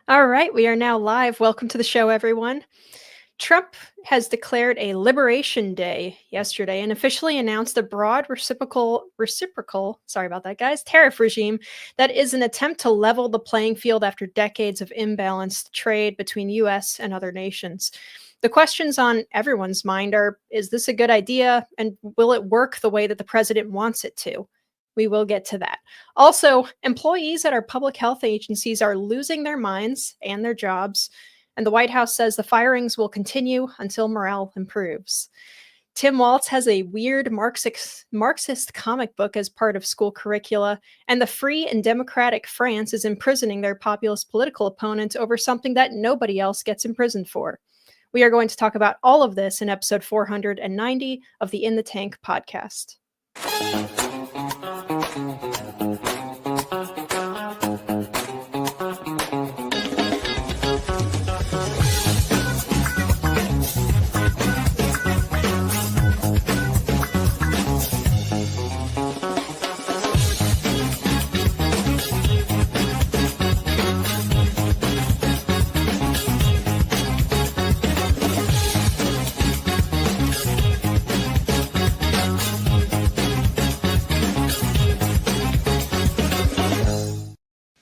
All right, we are now live. Welcome to the show, everyone. Trump has declared a Liberation Day yesterday and officially announced a broad reciprocal, sorry about that, guys, tariff regime that is an attempt to level the playing field after decades of imbalanced trade between U.S. and other nations. The questions on everyone's mind are, is this a good idea, and will it work the way that the president wants it to? We will get to that. Also, employees at our public health agencies are losing their minds and their jobs, and the White House says the firings will continue until morale improves. Tim Walz has a weird Marxist comic book as part of school curricula, and the Free and Democratic France is imprisoning their populist political opponent over something that nobody else gets imprisoned for. We are going to talk about all of this in episode 490 of the In the Tank podcast.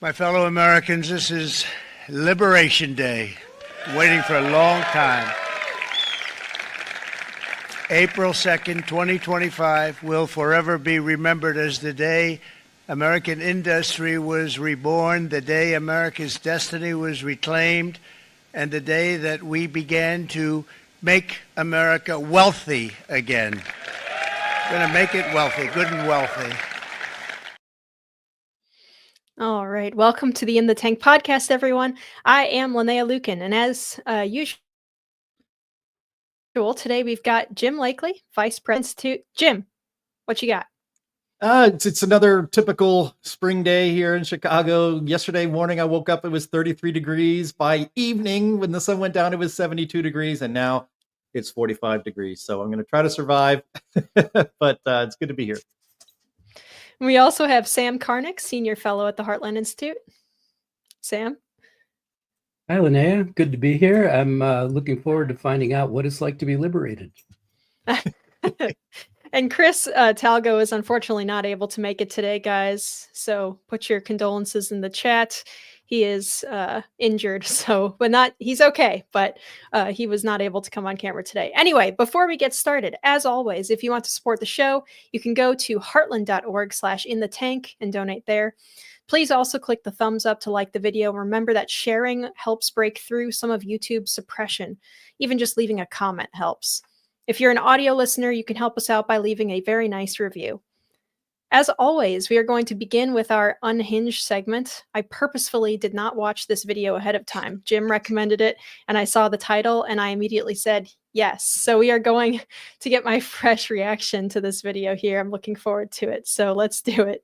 My fellow Americans, this is Liberation Day, waiting for a long time. April 2nd, 2025 will forever be remembered as the day American industry was reborn, the day America's destiny was reclaimed, and the day that we began to make America wealthy again. We're going to make it wealthy, good and wealthy. All right. Welcome to the In the Tank podcast, everyone. I am Linnea Lueken, and as usual, today we've got Jim Lakely, Vice President. Jim, what you got? It's another typical spring day here in Chicago. Yesterday morning, I woke up, it was 33 degrees. By evening, when the sun went down, it was 72 degrees, and now it's 45 degrees. So I'm going to try to survive, but it's good to be here. We also have Sam Karnick, Senior Fellow at the Heartland Institute. Sam? Hi, Linnea. Good to be here. I'm looking forward to finding out what it's like to be liberated. And Chris Talgo is unfortunately not able to make it today, guys. So put your condolences in the chat. He is injured, he's okay, but he was not able to come on camera today. Anyway, before we get started, as always, if you want to support the show, you can go to heartland.org/inthetank and donate there. Please also click the thumbs up to like the video. Remember that sharing helps break through some of YouTube's suppression. Even just leaving a comment helps. If you're an audio listener, you can help us out by leaving a very nice review. As always, we are going to begin with our Unhinged segment. I purposefully did not watch this video ahead of time. Jim recommended it, and I saw the title, and I immediately said yes. So we are going to get my fresh reaction to this video here. I'm looking forward to it. So let's do it.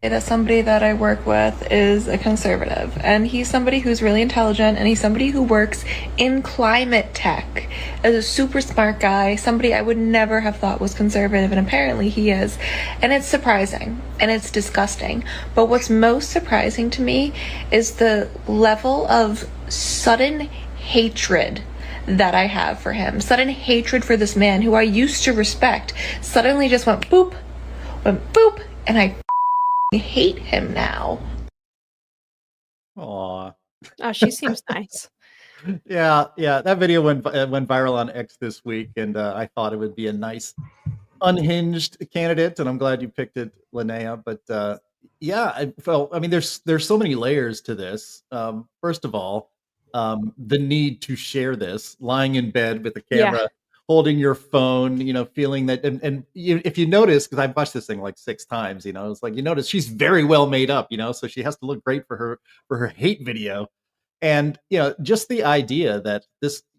That somebody that I work with is a conservative, and he's somebody who's really intelligent, and he's somebody who works in climate tech as a super smart guy, somebody I would never have thought was conservative, and apparently he is. And it's surprising and it's disgusting, but what's most surprising to me is the level of sudden hatred that I have for him. Sudden hatred for this man who I used to respect suddenly just went boop, and I hate him now. Aw. Oh, she seems nice. Yeah. That video went viral on X this week, and I thought it would be a nice, unhinged candidate, and I'm glad you picked it, Linnea. But there's so many layers to this. First of all, the need to share this, lying in bed with the camera holding your phone, feeling that, and if you notice, because I've watched this thing like 6 times, it's like, you notice she's very well made up, so she has to look great for her hate video. And, just the idea that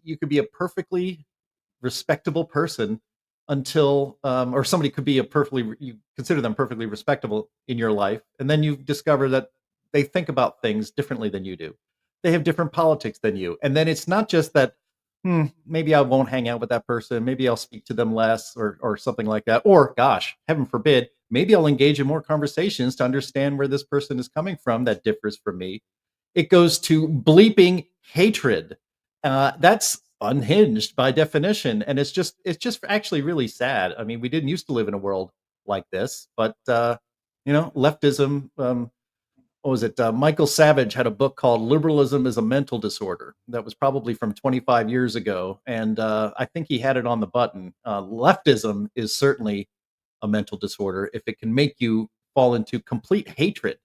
you could be a perfectly respectable person until, or somebody could be you consider them perfectly respectable in your life. And then you discover that they think about things differently than you do. They have different politics than you. And then it's not just that, maybe I won't hang out with that person. Maybe I'll speak to them less or something like that. Or gosh, heaven forbid, maybe I'll engage in more conversations to understand where this person is coming from that differs from me. It goes to bleeping hatred. That's unhinged by definition. And it's just actually really sad. I mean, we didn't used to live in a world like this, but leftism, what was it? Michael Savage had a book called Liberalism is a Mental Disorder. That was probably from 25 years ago. And I think he had it on the button. Leftism is certainly a mental disorder if it can make you fall into complete hatred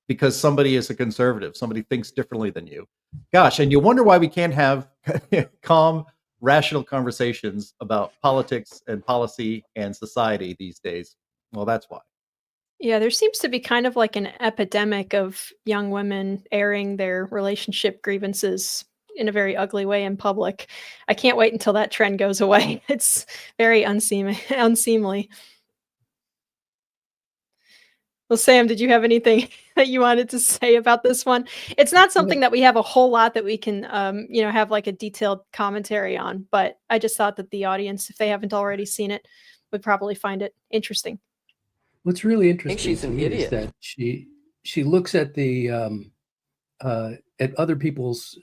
because somebody is a conservative, somebody thinks differently than you. Gosh, and you wonder why we can't have calm, rational conversations about politics and policy and society these days. Well, that's why. Yeah, there seems to be kind of like an epidemic of young women airing their relationship grievances in a very ugly way in public. I can't wait until that trend goes away. It's very unseemly. Well, Sam, did you have anything that you wanted to say about this one? It's not something that we have a whole lot that we can, have like a detailed commentary on, but I just thought that the audience, if they haven't already seen it, would probably find it interesting. What's really interesting she's to an me idiot. is that she looks at the at other people's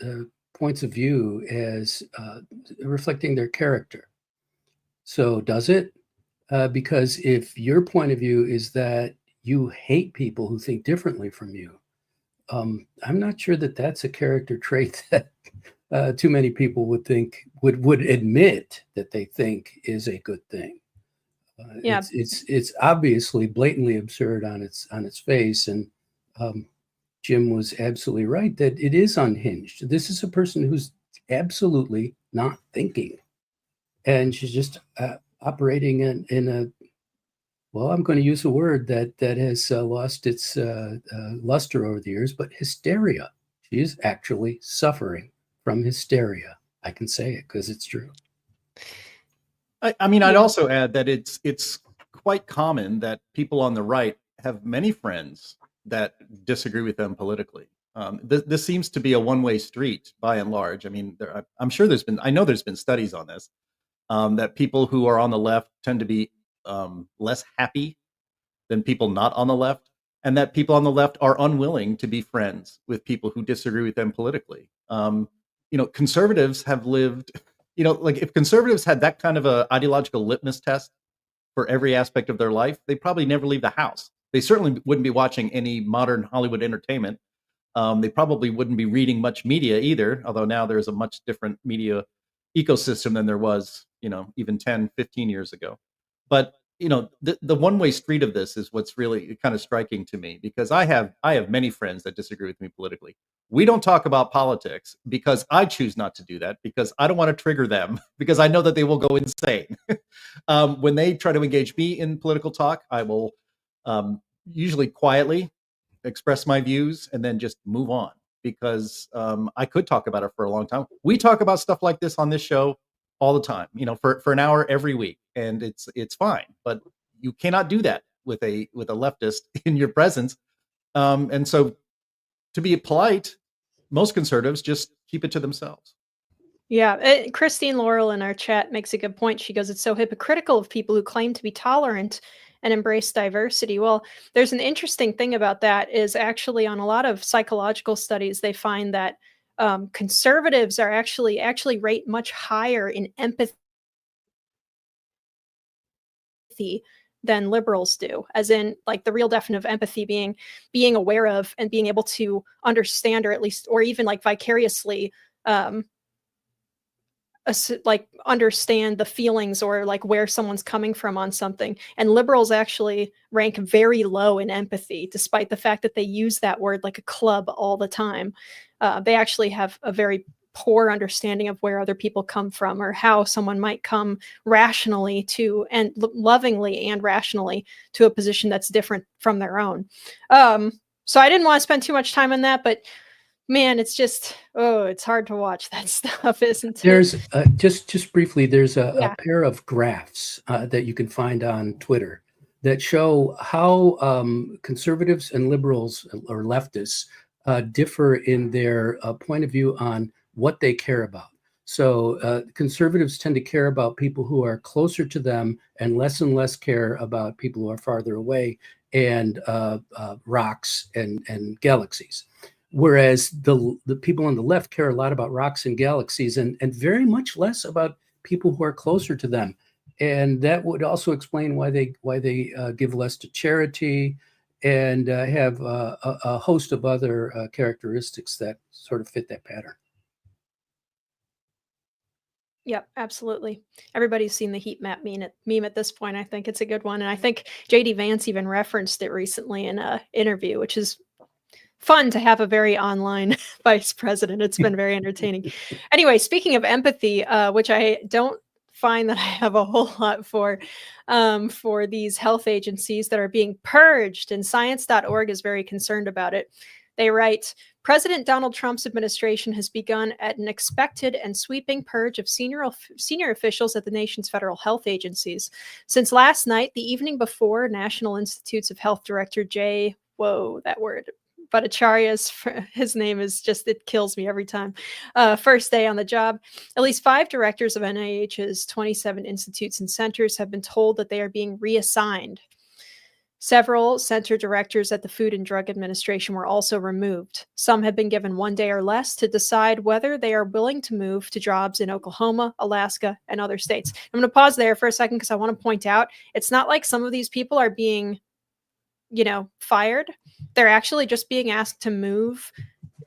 points of view as reflecting their character. So does it? Because if your point of view is that you hate people who think differently from you, I'm not sure that that's a character trait that too many people would admit that they think is a good thing. Yeah. It's obviously blatantly absurd on its face, and Jim was absolutely right that it is unhinged. This is a person who's absolutely not thinking, and she's just operating in a, well, I'm going to use a word that has lost its luster over the years, but hysteria. She is actually suffering from hysteria. I can say it because it's true. I mean, I'd also add that it's quite common that people on the right have many friends that disagree with them politically. This seems to be a one-way street by and large. I mean, I'm sure I know there's been studies on this, that people who are on the left tend to be less happy than people not on the left, and that people on the left are unwilling to be friends with people who disagree with them politically. Conservatives have lived, like if conservatives had that kind of a ideological litmus test for every aspect of their life, they probably never leave the house. They certainly wouldn't be watching any modern Hollywood entertainment. They probably wouldn't be reading much media either, although now there's a much different media ecosystem than there was, even 10, 15 years ago. But, the one-way street of this is what's really kind of striking to me, because I have many friends that disagree with me politically. We don't talk about politics because I choose not to do that, because I don't want to trigger them, because I know that they will go insane. When they try to engage me in political talk, I will usually quietly express my views and then just move on, because I could talk about it for a long time. We talk about stuff like this on this show all the time, for an hour every week, and it's fine. But you cannot do that with a leftist in your presence. And so, to be polite, most conservatives just keep it to themselves. Yeah, Christine Laurel in our chat makes a good point. She goes, it's so hypocritical of people who claim to be tolerant and embrace diversity. Well, there's an interesting thing about that is actually on a lot of psychological studies, they find that conservatives are actually rate much higher in empathy than liberals do, as in like the real definition of empathy being aware of and being able to understand, or at least, or even like vicariously like understand the feelings or like where someone's coming from on something. And liberals actually rank very low in empathy, despite the fact that they use that word like a club all the time. They actually have a very poor understanding of where other people come from, or how someone might come rationally to, and lovingly and rationally, to a position that's different from their own. So I didn't want to spend too much time on that, but man, it's just, it's hard to watch that stuff, isn't it? There's just briefly, there's a Yeah. pair of graphs that you can find on Twitter that show how conservatives and liberals or leftists differ in their point of view on what they care about. So conservatives tend to care about people who are closer to them and less care about people who are farther away, and rocks and galaxies. Whereas the people on the left care a lot about rocks and galaxies, and very much less about people who are closer to them. And that would also explain why they give less to charity and have a host of other characteristics that sort of fit that pattern. Yep, absolutely. Everybody's seen the heat map meme at this point. I think it's a good one. And I think JD Vance even referenced it recently in an interview, which is fun to have a very online vice president. It's been very entertaining. Anyway, speaking of empathy, which I don't find that I have a whole lot for these health agencies that are being purged, and science.org is very concerned about it. They write, President Donald Trump's administration has begun at an expected and sweeping purge of senior officials at the nation's federal health agencies. Since last night, the evening before, National Institutes of Health Director Bhattacharya's, his name is just, it kills me every time, first day on the job, at least 5 directors of NIH's 27 institutes and centers have been told that they are being reassigned. Several center directors at the Food and Drug Administration were also removed. Some have been given 1 day or less to decide whether they are willing to move to jobs in Oklahoma, Alaska, and other states. I'm going to pause there for a second because I want to point out, it's not like some of these people are being, fired. They're actually just being asked to move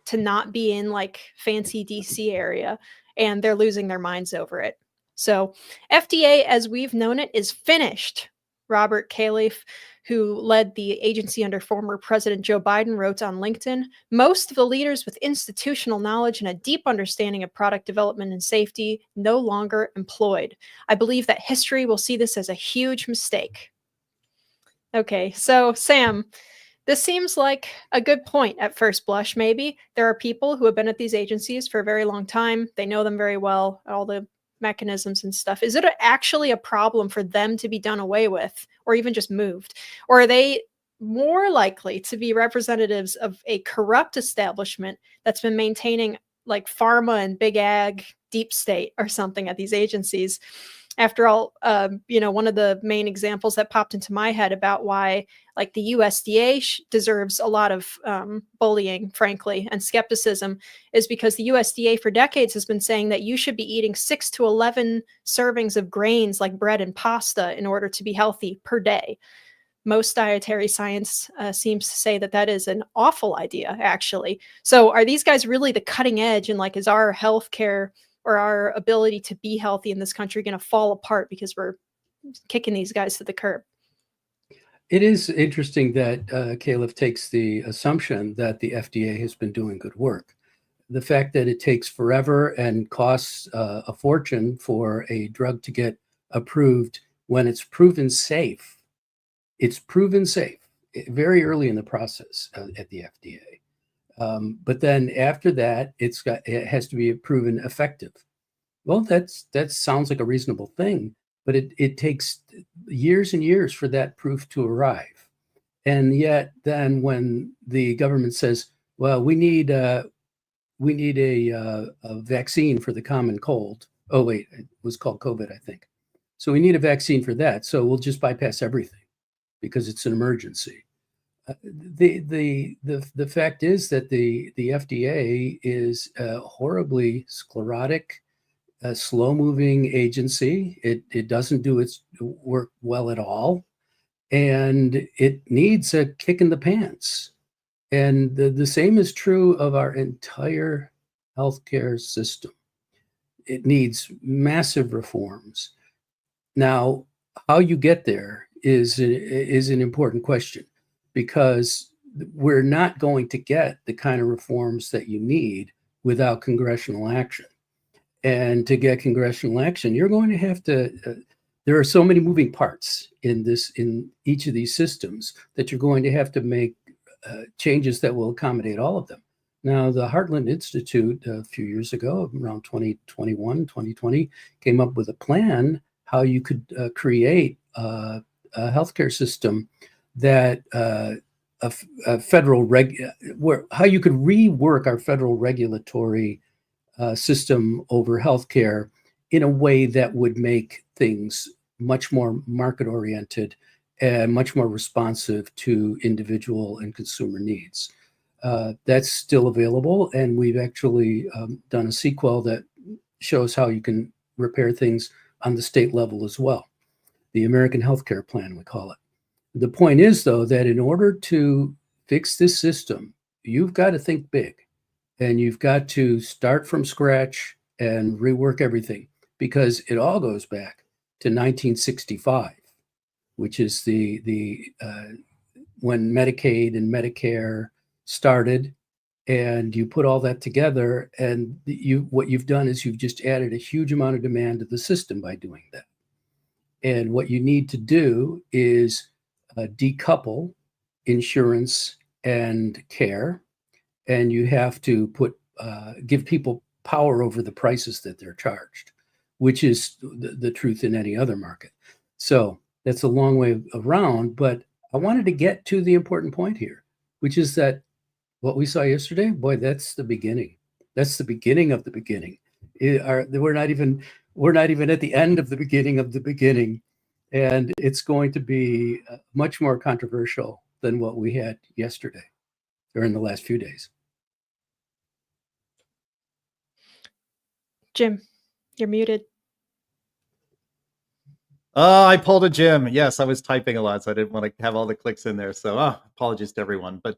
to not be in like fancy DC area, and they're losing their minds over it. So FDA, as we've known it, is finished. Robert Califf, who led the agency under former President Joe Biden, wrote on LinkedIn, most of the leaders with institutional knowledge and a deep understanding of product development and safety no longer employed. I believe that history will see this as a huge mistake. Okay, so Sam, this seems like a good point at first blush, maybe. There are people who have been at these agencies for a very long time. They know them very well, all the mechanisms and stuff. Is it actually a problem for them to be done away with, or even just moved? Or are they more likely to be representatives of a corrupt establishment that's been maintaining like pharma and big ag, deep state or something at these agencies? After all, one of the main examples that popped into my head about why like the USDA deserves a lot of bullying, frankly, and skepticism is because the USDA for decades has been saying that you should be eating 6 to 11 servings of grains like bread and pasta in order to be healthy per day. Most dietary science seems to say that that is an awful idea, actually. So are these guys really the cutting edge, and like is our healthcare or our ability to be healthy in this country going to fall apart because we're kicking these guys to the curb? It is interesting that Califf takes the assumption that the FDA has been doing good work. The fact that it takes forever and costs a fortune for a drug to get approved when it's proven safe. It's proven safe very early in the process at the FDA. But then after that, it has to be proven effective. Well, that sounds like a reasonable thing, but it takes years and years for that proof to arrive. And yet then when the government says, well, we need a vaccine for the common cold. Oh, wait, it was called COVID, I think. So we need a vaccine for that. So we'll just bypass everything because it's an emergency. The fact is that the FDA is a horribly sclerotic, slow-moving agency. It doesn't do its work well at all, and it needs a kick in the pants. And the same is true of our entire healthcare system. It needs massive reforms. Now, how you get there is an important question, because we're not going to get the kind of reforms that you need without congressional action. And to get congressional action, you're going to have to, there are so many moving parts in each of these systems that you're going to have to make changes that will accommodate all of them. Now, the Heartland Institute a few years ago, around 2021, 2020, came up with a plan how you could create a healthcare system that a federal how you could rework our federal regulatory system over healthcare in a way that would make things much more market-oriented and much more responsive to individual and consumer needs. That's still available, and we've actually done a sequel that shows how you can repair things on the state level as well. The American Healthcare Plan, we call it. The point is, though, that in order to fix this system, you've got to think big, and you've got to start from scratch and rework everything, because it all goes back to 1965, which is when Medicaid and Medicare started, and you put all that together, and what you've done is you've just added a huge amount of demand to the system by doing that. And what you need to do is decouple insurance and care, and you have to give people power over the prices that they're charged, which is the truth in any other market. So that's a long way around, but I wanted to get to the important point here, which is that what we saw yesterday, boy, that's the beginning. That's the beginning of the beginning. We're not even at the end of the beginning, and it's going to be much more controversial than what we had yesterday or in the last few days. Jim, you're muted. I pulled a Jim. Yes, I was typing a lot, so I didn't want to have all the clicks in there. So apologies to everyone. But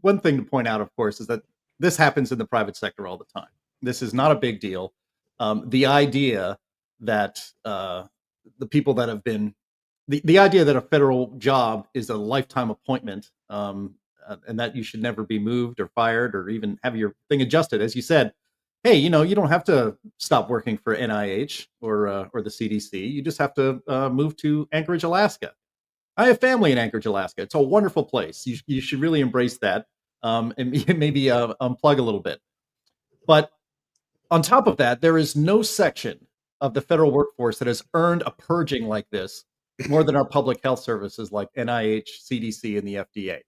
one thing to point out, of course, is that this happens in the private sector all the time. This is not a big deal. The idea that the people that have been the idea that a federal job is a lifetime appointment, and that you should never be moved or fired or even have your thing adjusted, as you said. Hey, you don't have to stop working for NIH or the CDC. You just have to move to Anchorage, Alaska. I have family in Anchorage, Alaska. It's a wonderful place. You should really embrace that, and maybe unplug a little bit. But on top of that, there is no section of the federal workforce that has earned a purging like this more than our public health services like NIH, CDC, and the FDA.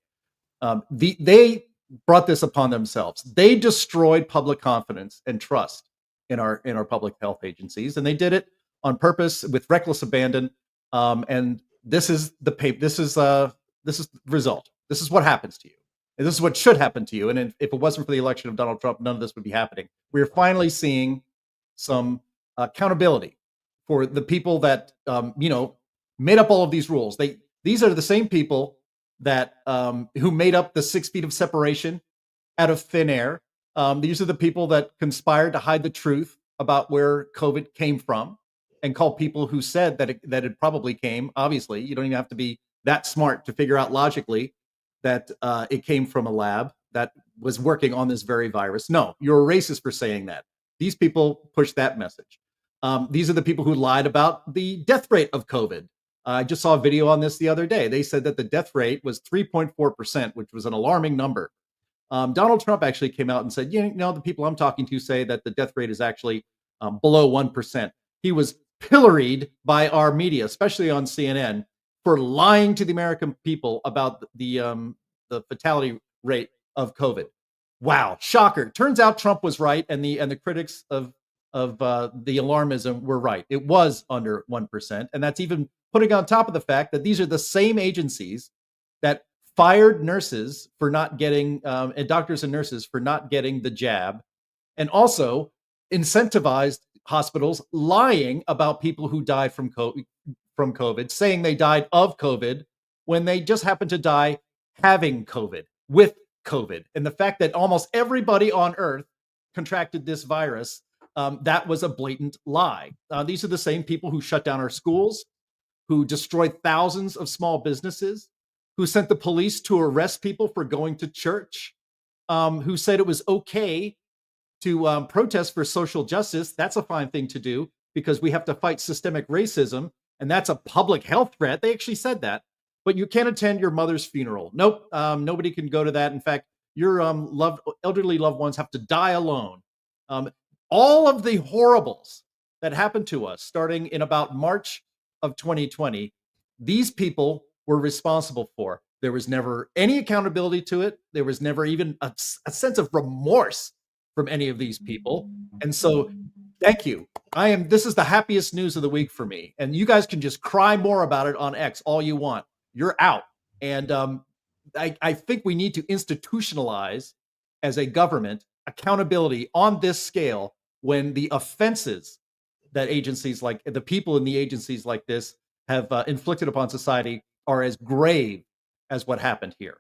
They brought this upon themselves. They destroyed public confidence and trust in our public health agencies, and they did it on purpose with reckless abandon. And this is the result. This is what happens to you, and this is what should happen to you. And if it wasn't for the election of Donald Trump, none of this would be happening. We're finally seeing some accountability for the people that made up all of these rules. These are the same people that who made up the 6 feet of separation out of thin air. These are the people that conspired to hide the truth about where COVID came from and call people who said that it probably came. Obviously, you don't even have to be that smart to figure out logically that it came from a lab that was working on this very virus. No, you're a racist for saying that. These people push that message. These are the people who lied about the death rate of COVID. I just saw a video on this the other day. They said that the death rate was 3.4%, which was an alarming number. Donald Trump actually came out and said, the people I'm talking to say that the death rate is actually below 1%. He was pilloried by our media, especially on CNN, for lying to the American people about the fatality rate of COVID. Wow, shocker. Turns out Trump was right, and the critics of the alarmism were right. It was under 1%, and that's even putting on top of the fact that these are the same agencies that fired nurses for not getting, and doctors and nurses for not getting the jab, and also incentivized hospitals lying about people who died from COVID, saying they died of COVID when they just happened to die having COVID, with COVID. And the fact that almost everybody on earth contracted this virus, that was a blatant lie. These are the same people who shut down our schools, who destroyed thousands of small businesses, who sent the police to arrest people for going to church, who said it was okay to protest for social justice. That's a fine thing to do because we have to fight systemic racism, and that's a public health threat. They actually said that. But you can't attend your mother's funeral. Nope, nobody can go to that. In fact, your elderly loved ones have to die alone. All of the horribles that happened to us starting in about March of 2020, these people were responsible for. There was never any accountability to it. There was never even a sense of remorse from any of these people. And so, thank you. This is the happiest news of the week for me. And you guys can just cry more about it on X all you want. You're out. And I think we need to institutionalize as a government accountability on this scale when the offenses that agencies like the people in the agencies like this have inflicted upon society are as grave as what happened here.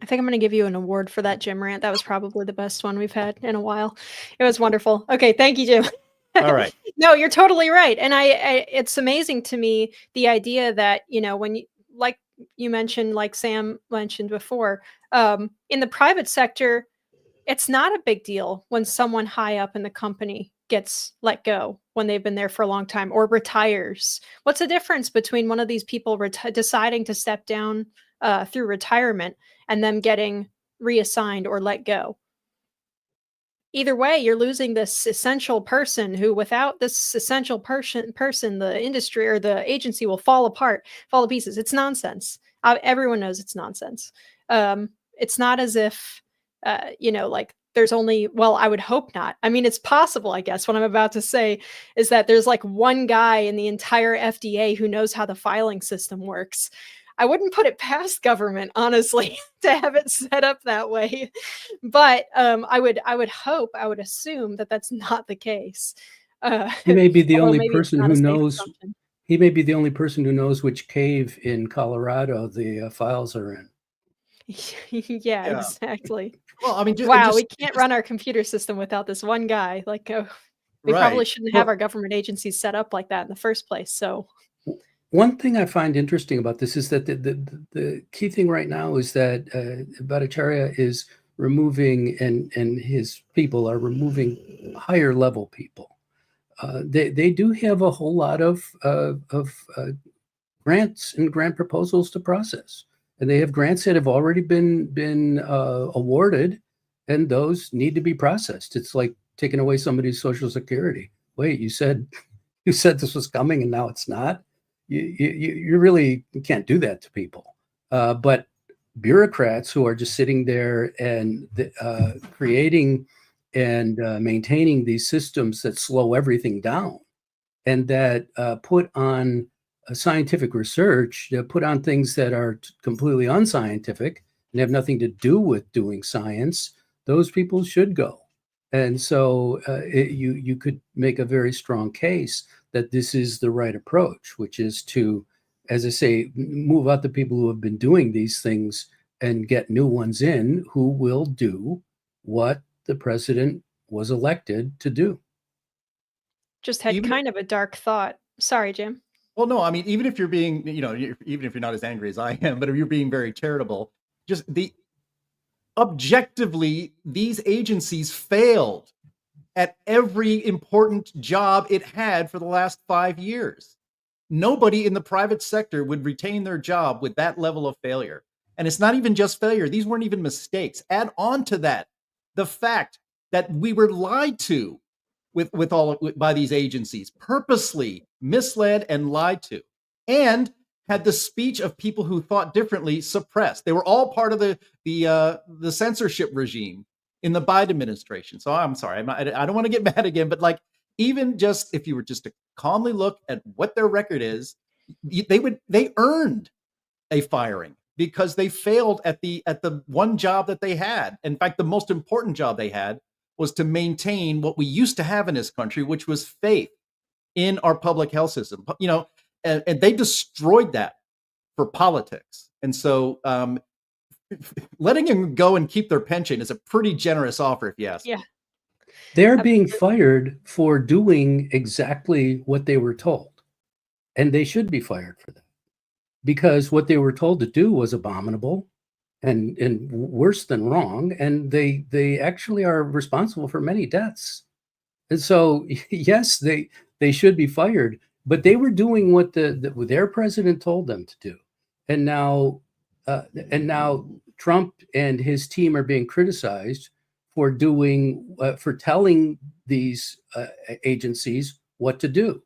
I think I'm going to give you an award for that Jim rant. That was probably the best one we've had in a while. It was wonderful. Okay, thank you, Jim. All right. No, you're totally right. And I it's amazing to me the idea that, when you, like you mentioned, like Sam mentioned before, in the private sector, it's not a big deal when someone high up in the company gets let go when they've been there for a long time or retires. What's the difference between one of these people deciding to step down through retirement and them getting reassigned or let go? Either way, you're losing this essential person who, without this essential person, the industry or the agency will fall apart, fall to pieces. It's nonsense. Everyone knows it's nonsense. It's not as if, like there's only, well, I would hope not. I mean, it's possible, I guess. What I'm about to say is that there's like one guy in the entire FDA who knows how the filing system works. I wouldn't put it past government, honestly, to have it set up that way. But I would hope, I would assume that that's not the case. He may be the only person who knows. He may be the only person who knows which cave in Colorado the files are in. Yeah, exactly. Well, I mean, we can't run our computer system without this one guy. Like, we probably shouldn't have our government agencies set up like that in the first place. So. One thing I find interesting about this is that the key thing right now is that Bhattacharya is removing, and his people are removing higher level people. They do have a whole lot of grants and grant proposals to process, and they have grants that have already been awarded, and those need to be processed. It's like taking away somebody's Social Security. Wait, you said this was coming, and now it's not. You really can't do that to people. But bureaucrats who are just sitting there and creating and maintaining these systems that slow everything down and that put on scientific research, that put on things that are completely unscientific and have nothing to do with doing science, those people should go. And so you could make a very strong case that this is the right approach, which is to, as I say, move out the people who have been doing these things and get new ones in who will do what the president was elected to do. Just had kind of a dark thought. Sorry, Jim. Well, no, I mean, even if you're being, even if you're not as angry as I am, but if you're being very charitable, just objectively, these agencies failed at every important job it had for the last 5 years. Nobody in the private sector would retain their job with that level of failure. And it's not even just failure. These weren't even mistakes. Add on to that the fact that we were lied to by these agencies, purposely misled and lied to, and had the speech of people who thought differently suppressed. They were all part of the censorship regime in the Biden administration. So I'm sorry, I don't want to get mad again, but like, even just if you were just to calmly look at what their record is, they earned a firing because they failed at the one job that they had. In fact, the most important job they had was to maintain what we used to have in this country, which was faith in our public health system. And they destroyed that for politics. And so letting them go and keep their pension is a pretty generous offer, if you ask. Yeah. They're being fired for doing exactly what they were told. And they should be fired for that. Because what they were told to do was abominable. and worse than wrong, and they actually are responsible for many deaths. And so, yes, they should be fired, but they were doing what their president told them to do, and now Trump and his team are being criticized for telling these agencies what to do.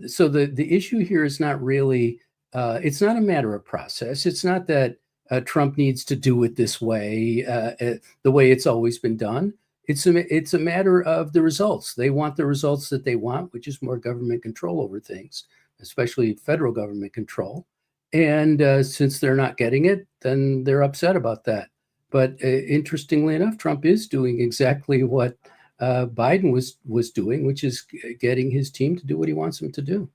So the issue here is not really, it's not a matter of process. It's not that Trump needs to do it this way, the way it's always been done. It's a matter of the results. They want the results that they want, which is more government control over things, especially federal government control. And since they're not getting it, then they're upset about that. But interestingly enough, Trump is doing exactly what Biden was doing, which is getting his team to do what he wants them to do.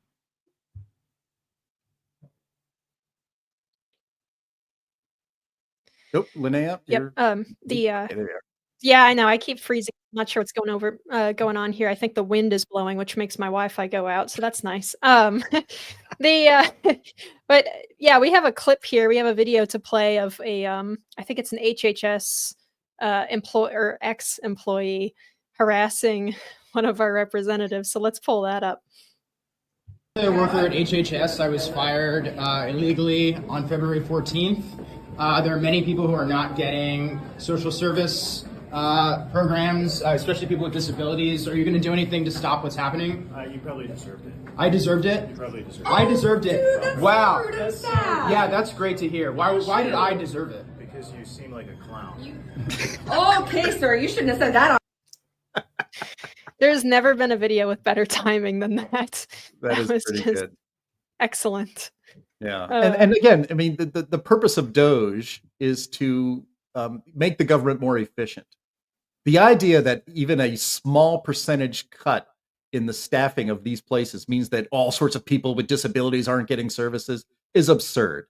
Nope, Linnea. Yep. There you are. Yeah, I know. I keep freezing. I'm not sure what's going on here. I think the wind is blowing, which makes my Wi-Fi go out, so that's nice. But yeah, we have a clip here. We have a video to play of a I think it's an HHS employee or ex-employee harassing one of our representatives. So let's pull that up. A worker at HHS. I was fired illegally on February 14th. There are many people who are not getting social service programs, especially people with disabilities. Are you going to do anything to stop what's happening? You probably deserved it. I deserved it? You probably deserved it. I deserved it. Dude, wow. So sad. Yeah, that's great to hear. Why did I deserve it? Because you seem like a clown. Okay, sir, you shouldn't have said that. There's never been a video with better timing than that. That is was pretty just good. excellent. Yeah, and again, I mean, the purpose of Doge is to make the government more efficient. The idea that even a small percentage cut in the staffing of these places means that all sorts of people with disabilities aren't getting services is absurd.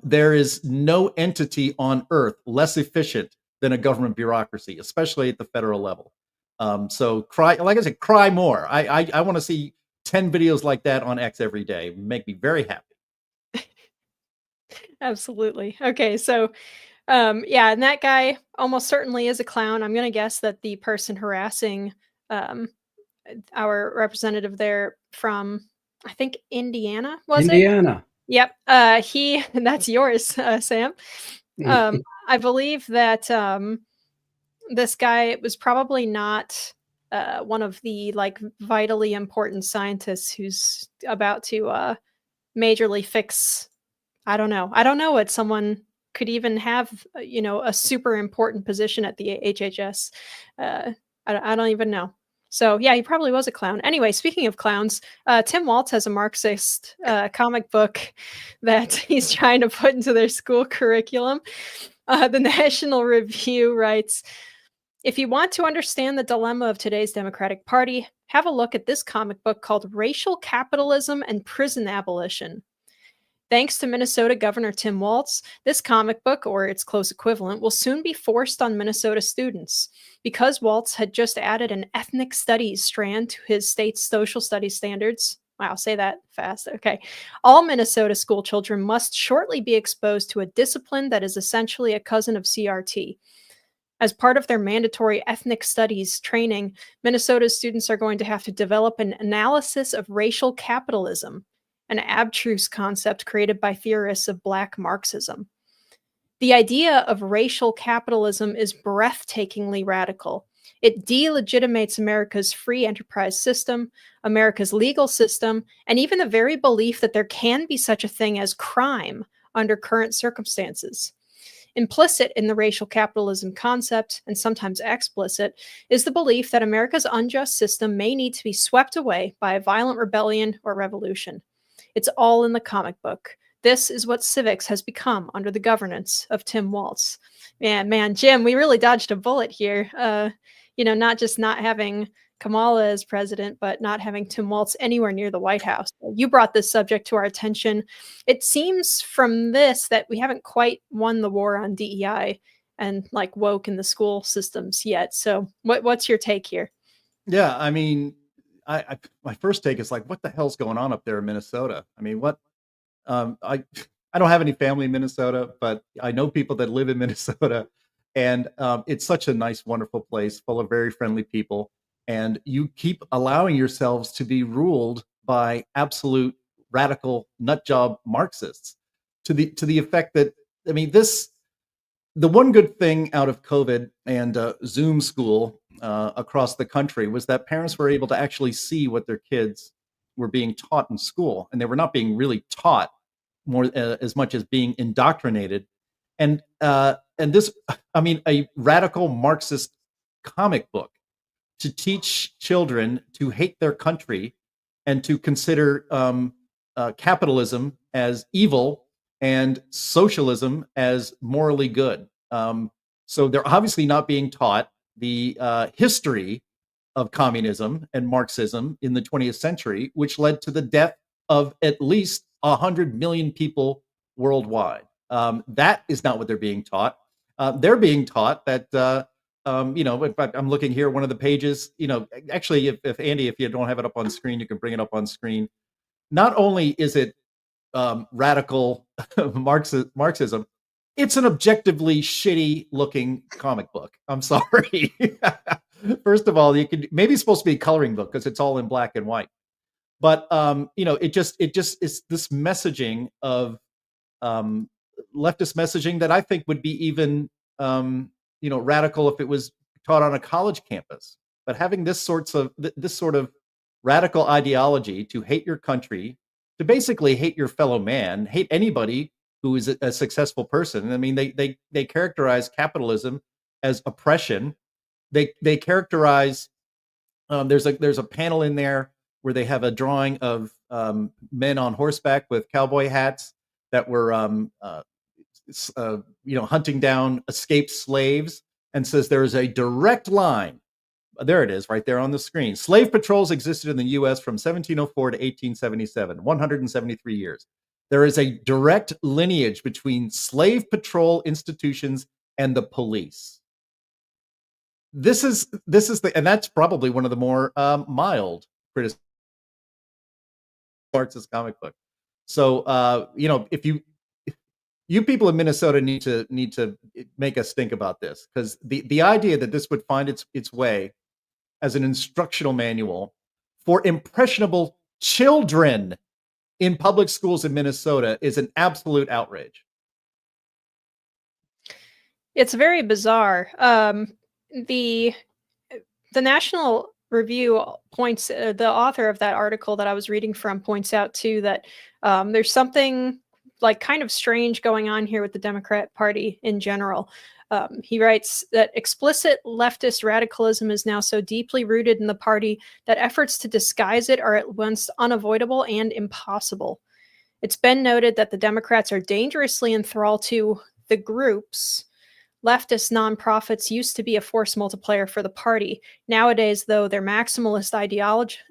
There is no entity on earth less efficient than a government bureaucracy, especially at the federal level. So like I said, cry more. I want to see 10 videos like that on X every day. Make me very happy. Absolutely. Okay, so yeah, and that guy almost certainly is a clown. I'm going to guess that the person harassing our representative there from, I think, Indiana, was it? Indiana. Yep. That's yours, Sam. I believe that this guy was probably not one of the like vitally important scientists who's about to majorly fix. I don't know what someone could even have, a super important position at the HHS. I don't even know. So yeah, he probably was a clown. Anyway, speaking of clowns, Tim Walz has a Marxist comic book that he's trying to put into their school curriculum. The National Review writes, if you want to understand the dilemma of today's Democratic Party, have a look at this comic book called Racial Capitalism and Prison Abolition. Thanks to Minnesota Governor Tim Walz, this comic book, or its close equivalent, will soon be forced on Minnesota students. Because Walz had just added an ethnic studies strand to his state's social studies standards, wow, say that fast, okay, all Minnesota school children must shortly be exposed to a discipline that is essentially a cousin of CRT. As part of their mandatory ethnic studies training, Minnesota students are going to have to develop an analysis of racial capitalism, an abstruse concept created by theorists of Black Marxism. The idea of racial capitalism is breathtakingly radical. It delegitimates America's free enterprise system, America's legal system, and even the very belief that there can be such a thing as crime under current circumstances. Implicit in the racial capitalism concept, and sometimes explicit, is the belief that America's unjust system may need to be swept away by a violent rebellion or revolution. It's all in the comic book. This is what civics has become under the governance of Tim Walz. Man, Jim, we really dodged a bullet here. Not just not having Kamala as president, but not having Tim Walz anywhere near the White House. You brought this subject to our attention. It seems from this that we haven't quite won the war on DEI and like woke in the school systems yet. So what's your take here? Yeah, I mean, my first take is like, what the hell's going on up there in Minnesota? I mean, what? I I don't have any family in Minnesota, but I know people that live in Minnesota, and it's such a nice, wonderful place full of very friendly people. And you keep allowing yourselves to be ruled by absolute radical nutjob Marxists to the effect that, I mean, the one good thing out of COVID and Zoom school across the country was that parents were able to actually see what their kids were being taught in school, and they were not being really taught more as much as being indoctrinated. And this, I mean, a radical Marxist comic book to teach children to hate their country and to consider capitalism as evil and socialism as morally good. So they're obviously not being taught the history of communism and Marxism in the 20th century, which led to the death of at least 100 million people worldwide. That is not what they're being taught. They're being taught that, in fact, I'm looking here, one of the pages, actually, if Andy, if you don't have it up on screen, you can bring it up on screen. Not only is it radical Marxism, it's an objectively shitty looking comic book. I'm sorry. First of all, maybe it's supposed to be a coloring book because it's all in black and white. But it just is this messaging of leftist messaging that I think would be even radical if it was taught on a college campus. But having this sort of radical ideology to hate your country, to basically hate your fellow man, hate anybody who is a successful person. I mean, they characterize capitalism as oppression. They characterize there's a panel in there where they have a drawing of men on horseback with cowboy hats that were hunting down escaped slaves, and says there is a direct line. There it is, right there on the screen. Slave patrols existed in the U.S. from 1704 to 1877, 173 years. There is a direct lineage between slave patrol institutions and the police. This is and that's probably one of the more mild criticisms of Marxist comic book. So if you people in Minnesota need to make us think about this, because the idea that this would find its way as an instructional manual for impressionable children in public schools in Minnesota is an absolute outrage. It's very bizarre. The National Review points, the author of that article that I was reading from points out too that there's something like kind of strange going on here with the Democrat Party in general. He writes that explicit leftist radicalism is now so deeply rooted in the party that efforts to disguise it are at once unavoidable and impossible. It's been noted that the Democrats are dangerously enthralled to the groups. Leftist nonprofits used to be a force multiplier for the party. Nowadays, though, their maximalist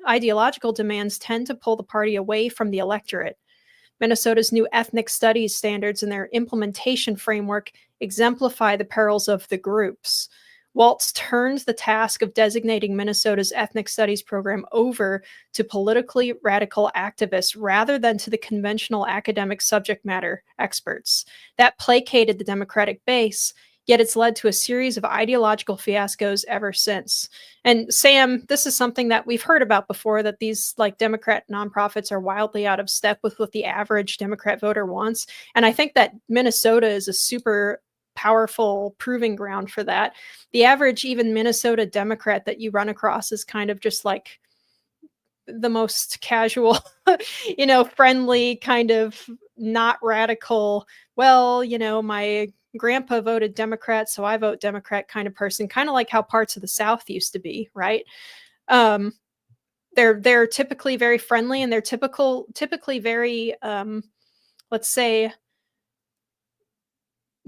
ideological demands tend to pull the party away from the electorate. Minnesota's new ethnic studies standards and their implementation framework exemplify the perils of the groups. Walz turns the task of designating Minnesota's ethnic studies program over to politically radical activists rather than to the conventional academic subject matter experts. That placated the Democratic base, yet it's led to a series of ideological fiascos ever since. And Sam, this is something that we've heard about before, that these Democrat nonprofits are wildly out of step with what the average Democrat voter wants. And I think that Minnesota is a super powerful proving ground for that. The average, even Minnesota Democrat that you run across is kind of just like the most casual, friendly, kind of not radical. Well, my grandpa voted Democrat, so I vote Democrat kind of person, kind of like how parts of the South used to be, right? They're typically very friendly, and they're typically very, let's say,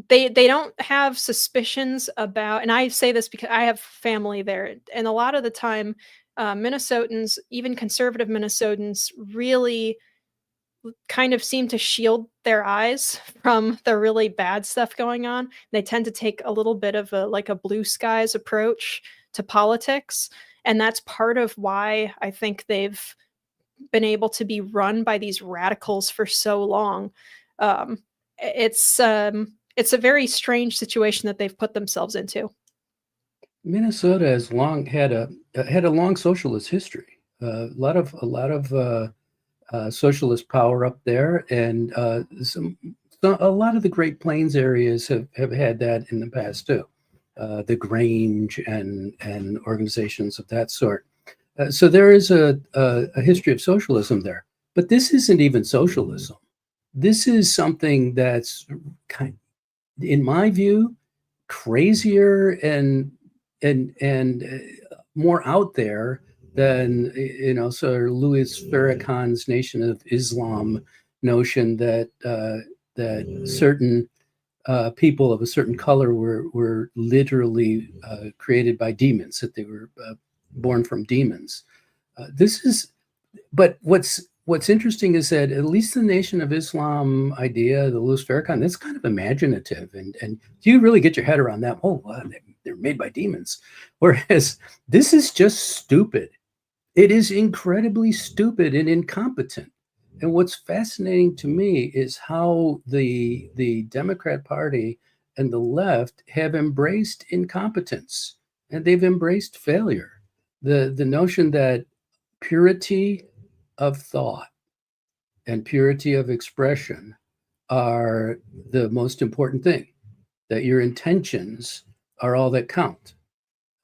they don't have suspicions about, and I say this because I have family there, and a lot of the time, Minnesotans, even conservative Minnesotans, really kind of seem to shield their eyes from the really bad stuff going on. They tend to take a little bit of a blue skies approach to politics. And that's part of why I think they've been able to be run by these radicals for so long. it's a very strange situation that they've put themselves into. Minnesota has long had a long socialist history. A lot of socialist power up there, and a lot of the Great Plains areas have had that in the past too. The Grange and organizations of that sort. So there is a history of socialism there. But this isn't even socialism. This is something that's in my view, crazier and more out there than, sort of Louis Farrakhan's Nation of Islam notion that certain people of a certain color were literally created by demons, that they were born from demons. But what's interesting is that at least the Nation of Islam idea, the Louis Farrakhan, that's kind of imaginative, and you really get your head around that. Oh, wow, they're made by demons. Whereas this is just stupid. It is incredibly stupid and incompetent. And what's fascinating to me is how the Democrat Party and the left have embraced incompetence, and they've embraced failure. The notion that purity of thought and purity of expression are the most important thing, that your intentions are all that count.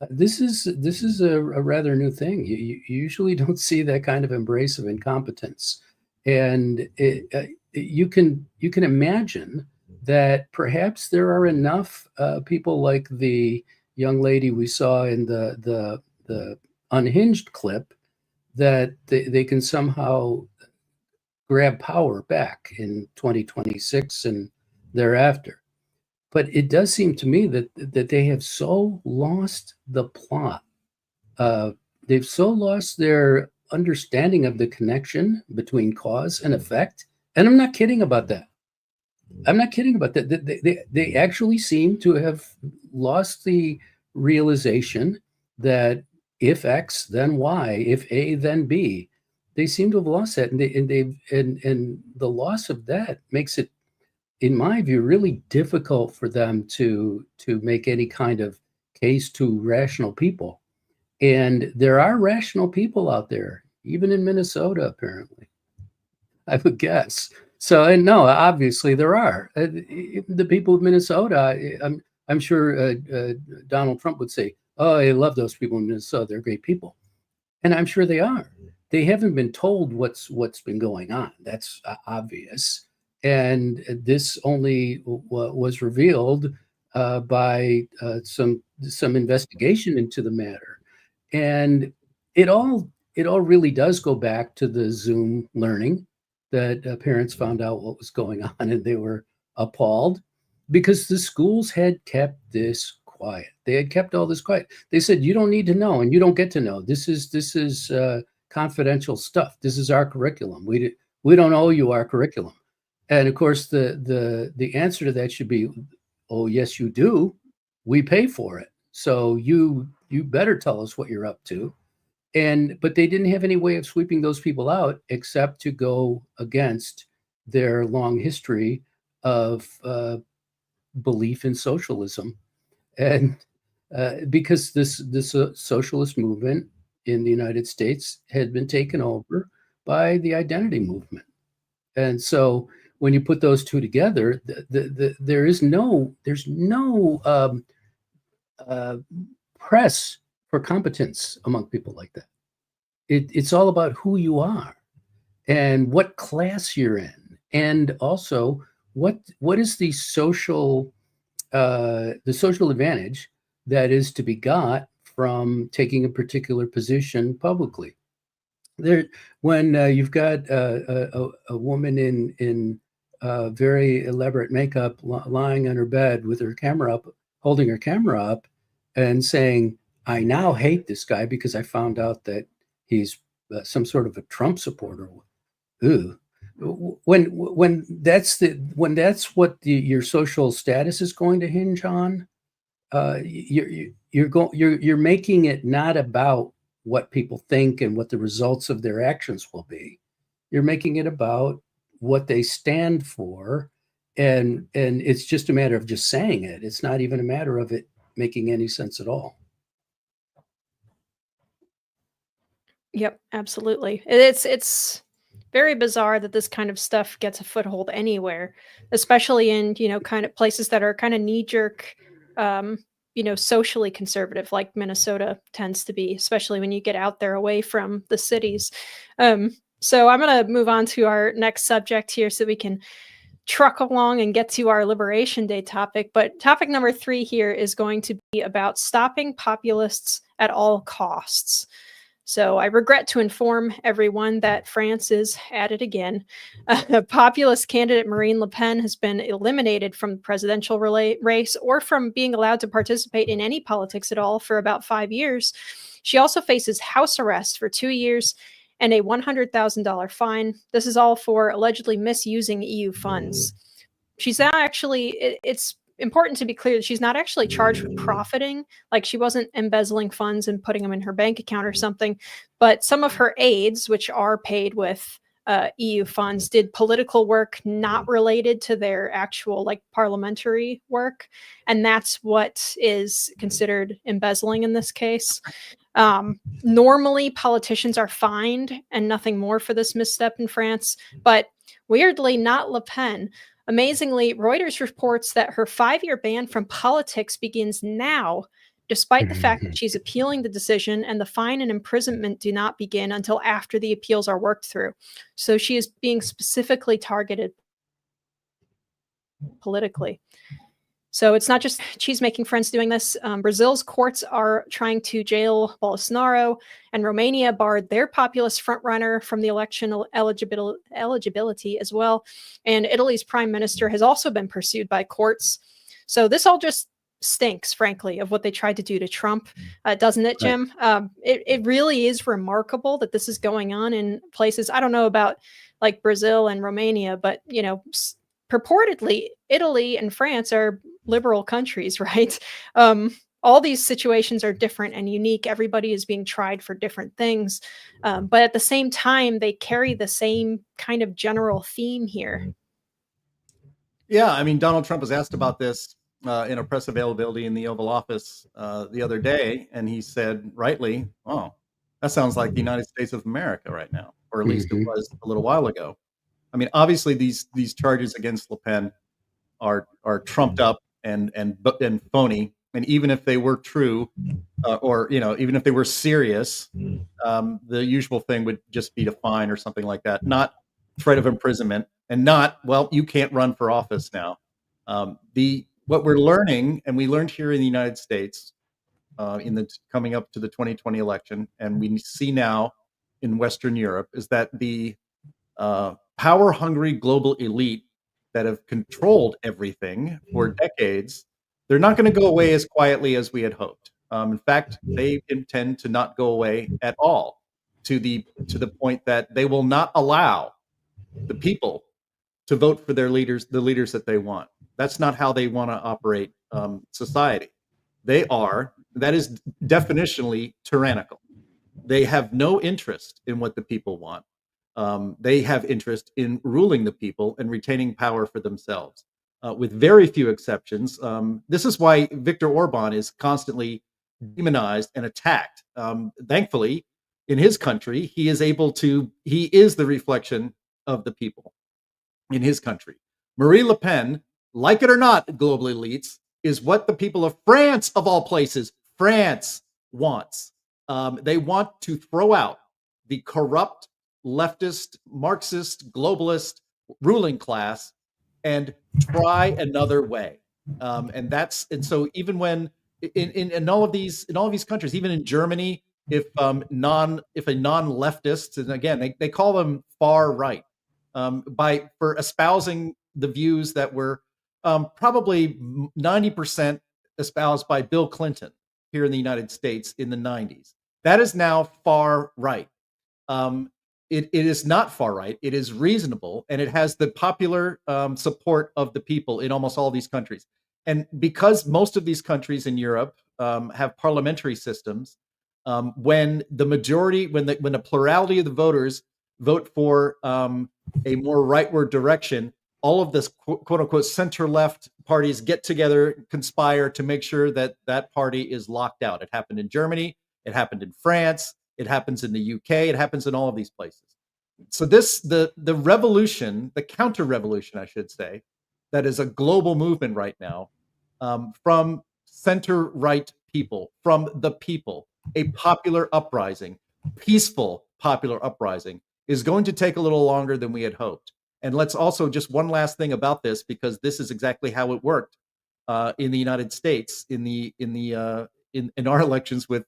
This is a rather new thing. You usually don't see that kind of embrace of incompetence. And you can imagine that perhaps there are enough people like the young lady we saw in the unhinged clip that they can somehow grab power back in 2026 and thereafter. But it does seem to me that they have so lost the plot. They've so lost their understanding of the connection between cause and effect. And I'm not kidding about that. They actually seem to have lost the realization that if X, then Y, if A, then B. They seem to have lost that, and the loss of that makes it, in my view, really difficult for them to make any kind of case to rational people. And there are rational people out there, even in Minnesota, apparently, I would guess. So, and no, obviously there are. The people of Minnesota, I'm sure Donald Trump would say, oh, I love those people in Minnesota. They're great people. And I'm sure they are. They haven't been told what's been going on. That's obvious. And this only was revealed by some investigation into the matter. And it all really does go back to the Zoom learning, that parents found out what was going on and they were appalled because the schools had kept this quiet. They had kept all this quiet. They said, you don't need to know and you don't get to know. This is confidential stuff. This is our curriculum. We don't owe you our curriculum. And of course, the answer to that should be, oh, yes, you do. We pay for it. So you better tell us what you're up to. But they didn't have any way of sweeping those people out except to go against their long history of belief in socialism. And because this socialist movement in the United States had been taken over by the identity movement. And so when you put those two together, there's no press for competence among people like that. It's all about who you are and what class you're in, and also what is the social advantage that is to be got from taking a particular position publicly. When you've got a woman in very elaborate makeup lying on her bed with her camera up, holding her camera up, and saying, "I now hate this guy because I found out that he's some sort of a Trump supporter." Ooh. When that's what your social status is going to hinge on, you're making it not about what people think and what the results of their actions will be. You're making it about what they stand for and it's just a matter of just saying it. It's not even a matter of it making any sense at all. Yep, absolutely. It's very bizarre that this kind of stuff gets a foothold anywhere, especially in, kind of places that are kind of knee-jerk, socially conservative, like Minnesota tends to be, especially when you get out there away from the cities. So I'm going to move on to our next subject here so we can truck along and get to our Liberation Day topic. But topic number 3 here is going to be about stopping populists at all costs. So I regret to inform everyone that France is at it again. Populist candidate Marine Le Pen has been eliminated from the presidential race or from being allowed to participate in any politics at all for about 5 years. She also faces house arrest for 2 years and a $100,000 fine. This is all for allegedly misusing EU funds. She's now actually, it's important to be clear that she's not actually charged with profiting. Like, she wasn't embezzling funds and putting them in her bank account or something. But some of her aides, which are paid with EU funds, did political work not related to their actual parliamentary work. And that's what is considered embezzling in this case. Normally, politicians are fined and nothing more for this misstep in France. But weirdly, not Le Pen. Amazingly, Reuters reports that her 5-year ban from politics begins now, despite the fact that she's appealing the decision, and the fine and imprisonment do not begin until after the appeals are worked through. So she is being specifically targeted politically. So it's not just cheese-making friends doing this. Brazil's courts are trying to jail Bolsonaro, and Romania barred their populist frontrunner from the election eligibility as well. And Italy's prime minister has also been pursued by courts. So this all just stinks, frankly, of what they tried to do to Trump, doesn't it, Jim? Right. It really is remarkable that this is going on in places. I don't know about like Brazil and Romania, but purportedly Italy and France are liberal countries, right? All these situations are different and unique. Everybody is being tried for different things. But at the same time, they carry the same kind of general theme here. Yeah, I mean, Donald Trump was asked about this in a press availability in the Oval Office the other day, and he said, rightly, "Oh, that sounds like the United States of America right now," or at least it was a little while ago. I mean, obviously, these charges against Le Pen are trumped up and phony. And even if they were true, or even if they were serious, the usual thing would just be to fine or something like that, not threat of imprisonment, and not, well, you can't run for office now. What we're learning, and we learned here in the United States, in the coming up to the 2020 election, and we see now in Western Europe, is that the power-hungry global elite that have controlled everything for decades, they're not going to go away as quietly as we had hoped. In fact, they intend to not go away at all, to the point that they will not allow the people to vote for their leaders, the leaders that they want. That's not how they want to operate society. That is definitionally tyrannical. They have no interest in what the people want. They have interest in ruling the people and retaining power for themselves, with very few exceptions. This is why Viktor Orban is constantly demonized and attacked. Thankfully, in his country, he is the reflection of the people in his country. Marine Le Pen, like it or not, global elites, is what the people of France, of all places, France wants. They want to throw out the corrupt, leftist, Marxist, globalist ruling class and try another way. And so even when in all of these countries, even in Germany, if a non-leftist, and again they call them far right, for espousing the views that were probably 90% espoused by Bill Clinton here in the United States in the 90s. That is now far right. It is not far right. It is reasonable, and it has the popular support of the people in almost all these countries. And because most of these countries in Europe have parliamentary systems, when a plurality of the voters vote for a more rightward direction, all of this quote unquote center left parties get together, conspire to make sure that that party is locked out. It happened in Germany. It happened in France. It happens in the UK. It happens in all of these places. So the revolution, the counter revolution, I should say, that is a global movement right now, from center right people, from the people, a popular uprising, peaceful popular uprising, is going to take a little longer than we had hoped. And let's also, just one last thing about this, because this is exactly how it worked in the United States in our elections with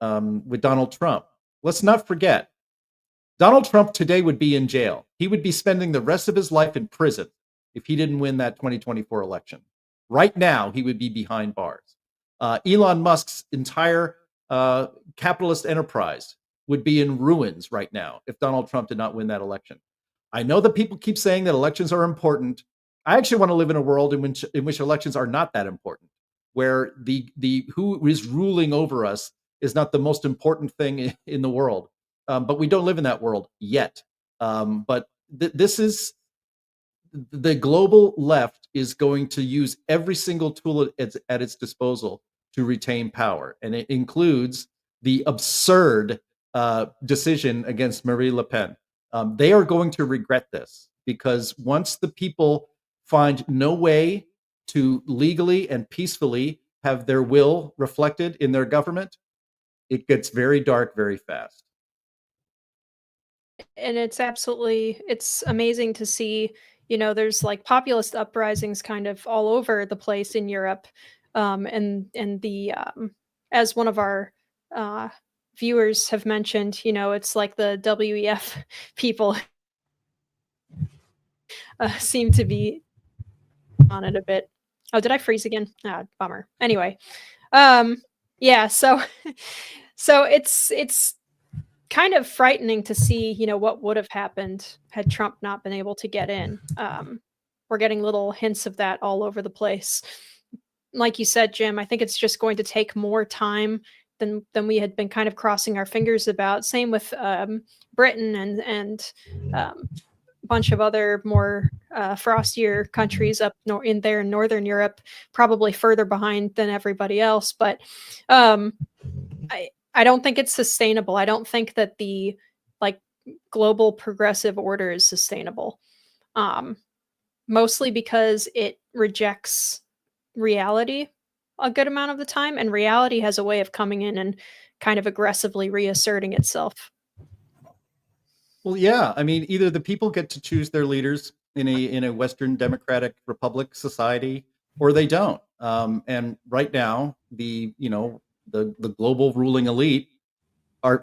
Donald Trump. Let's not forget, Donald Trump today would be in jail. He would be spending the rest of his life in prison if he didn't win that 2024 election. Right now, he would be behind bars. Elon Musk's entire capitalist enterprise would be in ruins right now if Donald Trump did not win that election. I know that people keep saying that elections are important. I actually want to live in a world in which elections are not that important, where the who is ruling over us is not the most important thing in the world. But we don't live in that world yet. But this is the global left is going to use every single tool at its disposal to retain power, and it includes the absurd decision against Marine Le Pen. They are going to regret this, because once the people find no way to legally and peacefully have their will reflected in their government, it gets very dark very fast. And it's amazing to see, there's like populist uprisings kind of all over the place in Europe. And the as one of our viewers have mentioned, it's like the WEF people seem to be on it a bit. Oh, did I freeze again? Bummer. Anyway, yeah, so it's kind of frightening to see, what would have happened had Trump not been able to get in. We're getting little hints of that all over the place. Like you said, Jim, I think it's just going to take more time than we had been kind of crossing our fingers about. Same with Britain and a bunch of other more frostier countries up in Northern Europe, probably further behind than everybody else. But I don't think it's sustainable. I don't think that the global progressive order is sustainable. Mostly because it rejects reality a good amount of the time, and reality has a way of coming in and kind of aggressively reasserting itself. Well, yeah, I mean, either the people get to choose their leaders in a Western democratic republic society, or they don't. And right now, the global ruling elite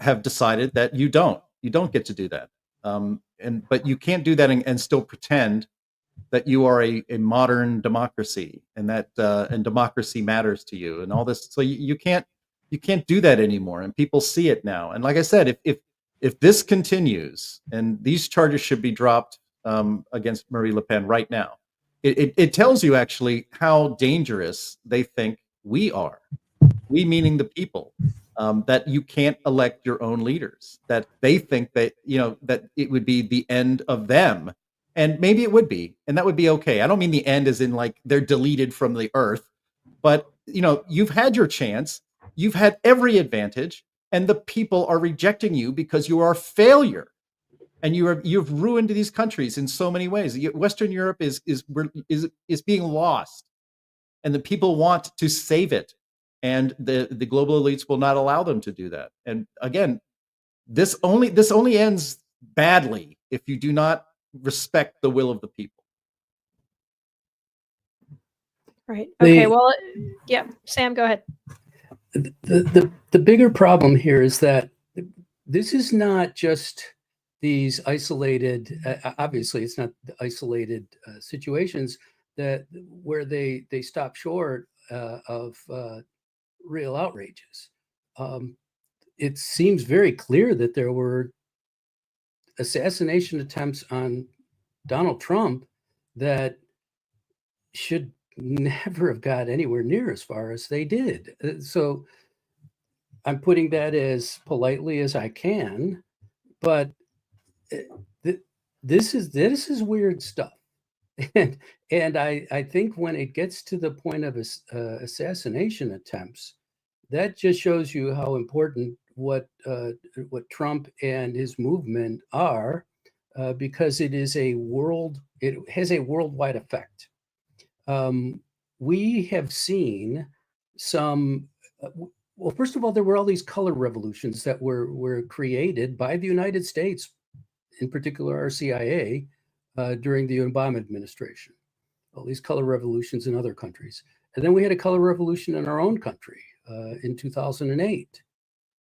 have decided that you don't get to do that. But you can't do that and still pretend that you are a modern democracy, and that and democracy matters to you and all this. So you can't do that anymore, and people see it now. And like I said, if this continues, and these charges should be dropped against Marine Le Pen right now, it tells you actually how dangerous they think we are. We meaning the people. That you can't elect your own leaders, that they think that that it would be the end of them. And maybe it would be, and that would be okay. I don't mean the end as in like they're deleted from the earth, but you've had your chance, you've had every advantage, and the people are rejecting you because you are a failure, and you've ruined these countries in so many ways. Western Europe is being lost, and the people want to save it, and the global elites will not allow them to do that. And again, this only ends badly if you do not respect the will of the people. Right. Okay. Well, yeah. Sam, go ahead. The bigger problem here is that this is not just these isolated. Obviously, it's not isolated situations where they stop short of real outrages. It seems very clear that there were assassination attempts on Donald Trump that should never have got anywhere near as far as they did. So I'm putting that as politely as I can, but this is weird stuff. And I think when it gets to the point of assassination attempts, that just shows you how important what Trump and his movement are, because it has a worldwide effect. We have seen some. Well, first of all, there were all these color revolutions that were created by the United States, in particular our CIA, during the Obama administration. All these color revolutions in other countries. And then we had a color revolution in our own country in 2008.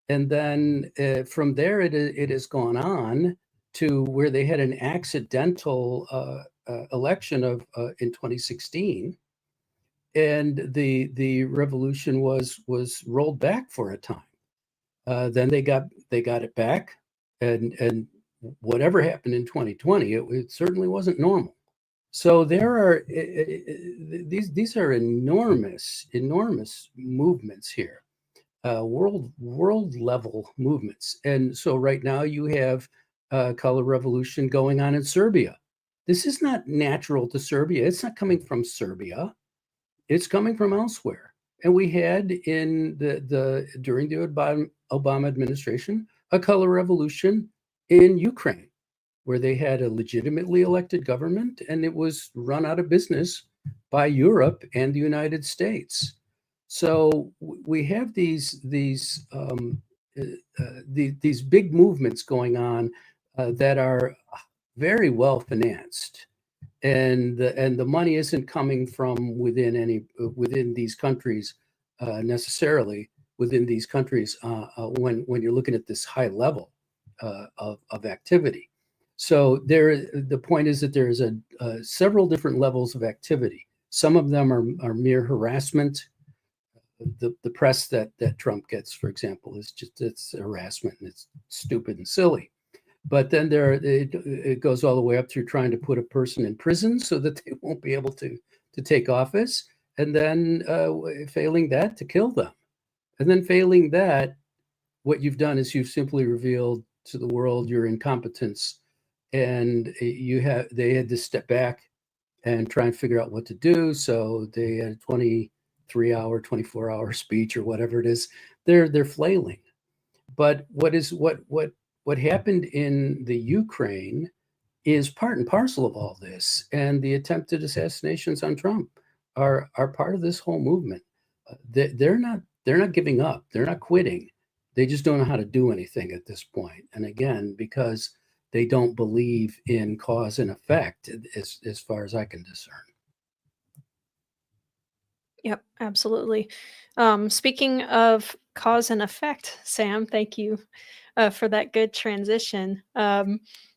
And then from there, it has gone on to where they had an accidental election in 2016. And the revolution was rolled back for a time. Then they got it back, and whatever happened in 2020, it certainly wasn't normal. So there are these are enormous movements here, world level movements. And so right now you have a color revolution going on in Serbia. This is not natural to Serbia. It's not coming from Serbia. It's coming from elsewhere. And we had during the Obama administration a color revolution in Ukraine, where they had a legitimately elected government, and it was run out of business by Europe and the United States. So we have these big movements going on that are very well financed, and the money isn't coming from within these countries necessarily. Within these countries, when you're looking at this high level of activity. So the point is that there is several different levels of activity. Some of them are mere harassment. The press that Trump gets, for example, it's harassment, and it's stupid and silly. But then it goes all the way up through trying to put a person in prison so that they won't be able to take office, and then failing that, to kill them. And then failing that, what you've done is you've simply revealed to the world your incompetence, and they had to step back and try and figure out what to do. So they had a 23-hour, 24-hour speech or whatever it is. They're flailing. But what happened in the Ukraine is part and parcel of all this, and the attempted assassinations on Trump are part of this whole movement. They're not giving up. They're not quitting. They just don't know how to do anything at this point. And again, because they don't believe in cause and effect, as far as I can discern. Yep, absolutely. Speaking of cause and effect, Sam, thank you for that good transition.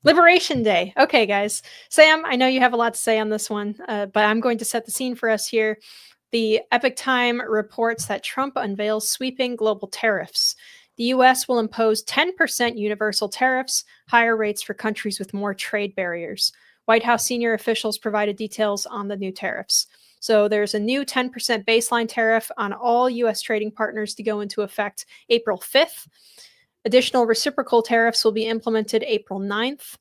Liberation Day. Okay, guys. Sam, I know you have a lot to say on this one, but I'm going to set the scene for us here. The Epoch Time reports that Trump unveils sweeping global tariffs. The U.S. will impose 10% universal tariffs, higher rates for countries with more trade barriers. White House senior officials provided details on the new tariffs. So there's a new 10% baseline tariff on all U.S. trading partners to go into effect April 5th. Additional reciprocal tariffs will be implemented April 9th.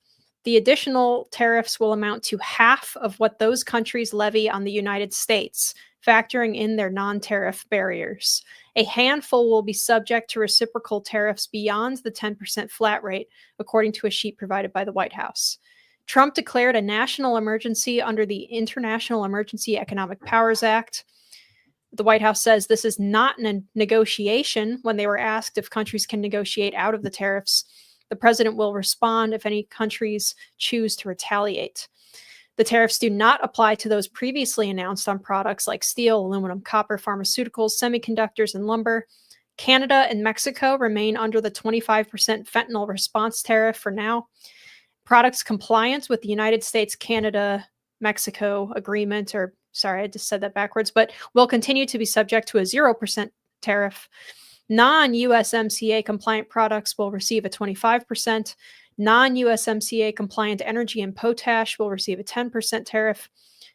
The additional tariffs will amount to half of what those countries levy on the United States, factoring in their non-tariff barriers. A handful will be subject to reciprocal tariffs beyond the 10% flat rate, according to a sheet provided by the White House. Trump declared a national emergency under the International Emergency Economic Powers Act. The White House says this is not a negotiation. When they were asked if countries can negotiate out of the tariffs, the president will respond if any countries choose to retaliate. The tariffs do not apply to those previously announced on products like steel, aluminum, copper, pharmaceuticals, semiconductors, and lumber. Canada and Mexico remain under the 25% fentanyl response tariff for now. Products compliant with the United States-Canada-Mexico agreement, or sorry, I just said that backwards, but will continue to be subject to a 0% tariff. Non-USMCA compliant products will receive a 25%. Non-USMCA compliant energy and potash will receive a 10% tariff.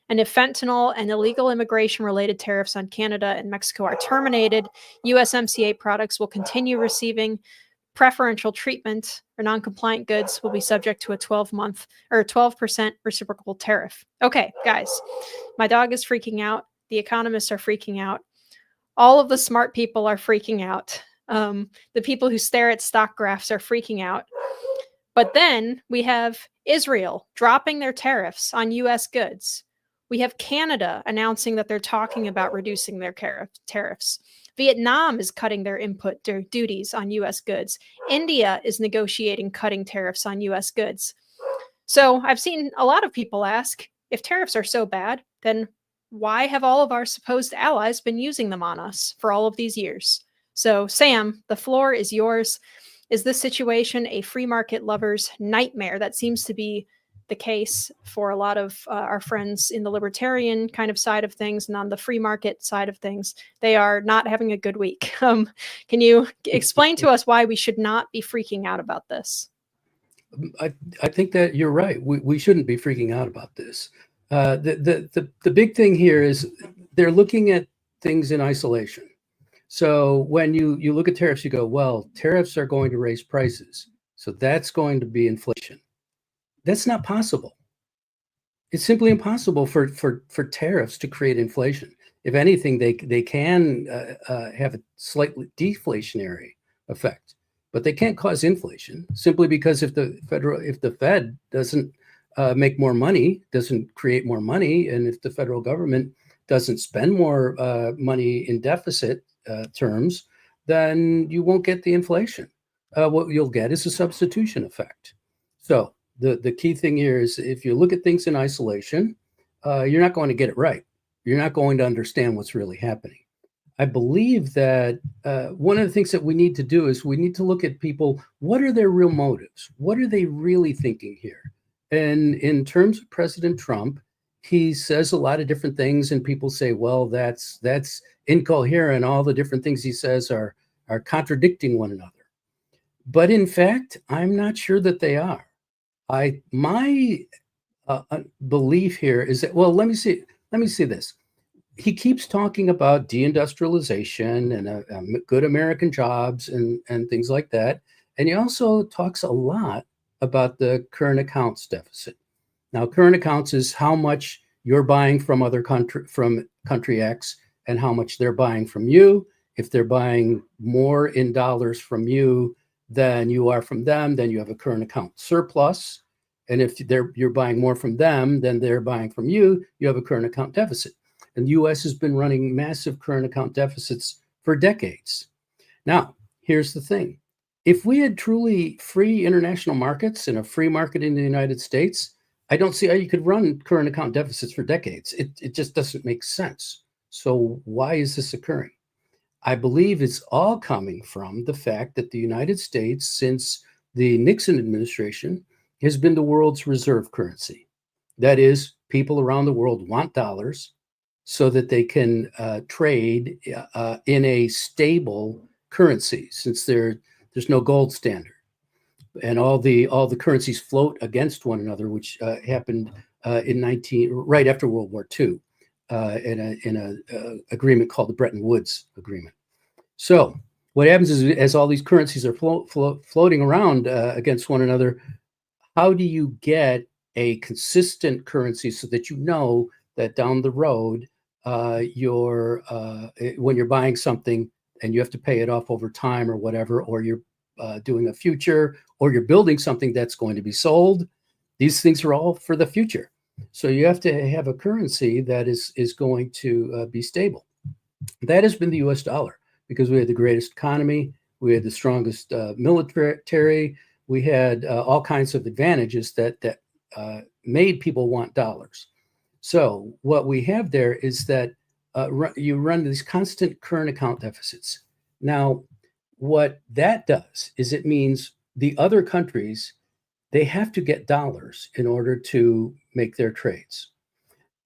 And if fentanyl and illegal immigration related tariffs on Canada and Mexico are terminated, USMCA products will continue receiving preferential treatment or non-compliant goods will be subject to a 12-month or 12% reciprocal tariff. Okay, guys, my dog is freaking out. The economists are freaking out. All of the smart people are freaking out. The people who stare at stock graphs are freaking out. But then we have Israel dropping their tariffs on US goods. We have Canada announcing that they're talking about reducing their tariffs. Vietnam is cutting their input duties on US goods. India is negotiating cutting tariffs on US goods. So I've seen a lot of people ask, if tariffs are so bad, then why have all of our supposed allies been using them on us for all of these years? So Sam, the floor is yours. Is this situation a free market lover's nightmare? That seems to be the case for a lot of our friends in the libertarian kind of side of things, and on the free market side of things, they are not having a good week. Can you explain to us why we should not be freaking out about this? I think that you're right. We shouldn't be freaking out about this. The big thing here is they're looking at things in isolation. So when you look at tariffs, you go, well, tariffs are going to raise prices. So that's going to be inflation. That's not possible. It's simply impossible for tariffs to create inflation. If anything, they can have a slightly deflationary effect, but they can't cause inflation simply because if the Fed doesn't make more money, doesn't create more money, and if the federal government doesn't spend more money in deficit terms, then you won't get the inflation. What you'll get is a substitution effect. So the key thing here is if you look at things in isolation, you're not going to get it right. You're not going to understand what's really happening. I believe that one of the things that we need to do is we need to look at people. What are their real motives? What are they really thinking here? And in terms of President Trump, he says a lot of different things, and people say, well, that's incoherent. All the different things he says are contradicting one another. But in fact, I'm not sure that they are. My belief here is that, well, let me see this. He keeps talking about deindustrialization and good American jobs and things like that. And he also talks a lot about the current accounts deficit. Now, current accounts is how much you're buying from country X and how much they're buying from you. If they're buying more in dollars from you than you are from them, then you have a current account surplus. And if you're buying more from them than they're buying from you, you have a current account deficit. And the U.S. has been running massive current account deficits for decades. Now, here's the thing. If we had truly free international markets and a free market in the United States, I don't see how you could run current account deficits for decades. It just doesn't make sense. So why is this occurring? I believe it's all coming from the fact that the United States, since the Nixon administration, has been the world's reserve currency. That is, people around the world want dollars so that they can trade in a stable currency, since there's no gold standard. And all the currencies float against one another, which happened right after World War II in a agreement called the Bretton Woods Agreement. So what happens is, as all these currencies are floating around against one another, how do you get a consistent currency so that you know that down the road, when you're buying something and you have to pay it off over time or whatever, or you're doing a future, or you're building something that's going to be sold, these things are all for the future. So you have to have a currency that is going to be stable. That has been the US dollar, because we had the greatest economy, we had the strongest military, we had all kinds of advantages that made people want dollars. So what we have there is that you run these constant current account deficits. Now, what that does is it means the other countries, they have to get dollars in order to make their trades.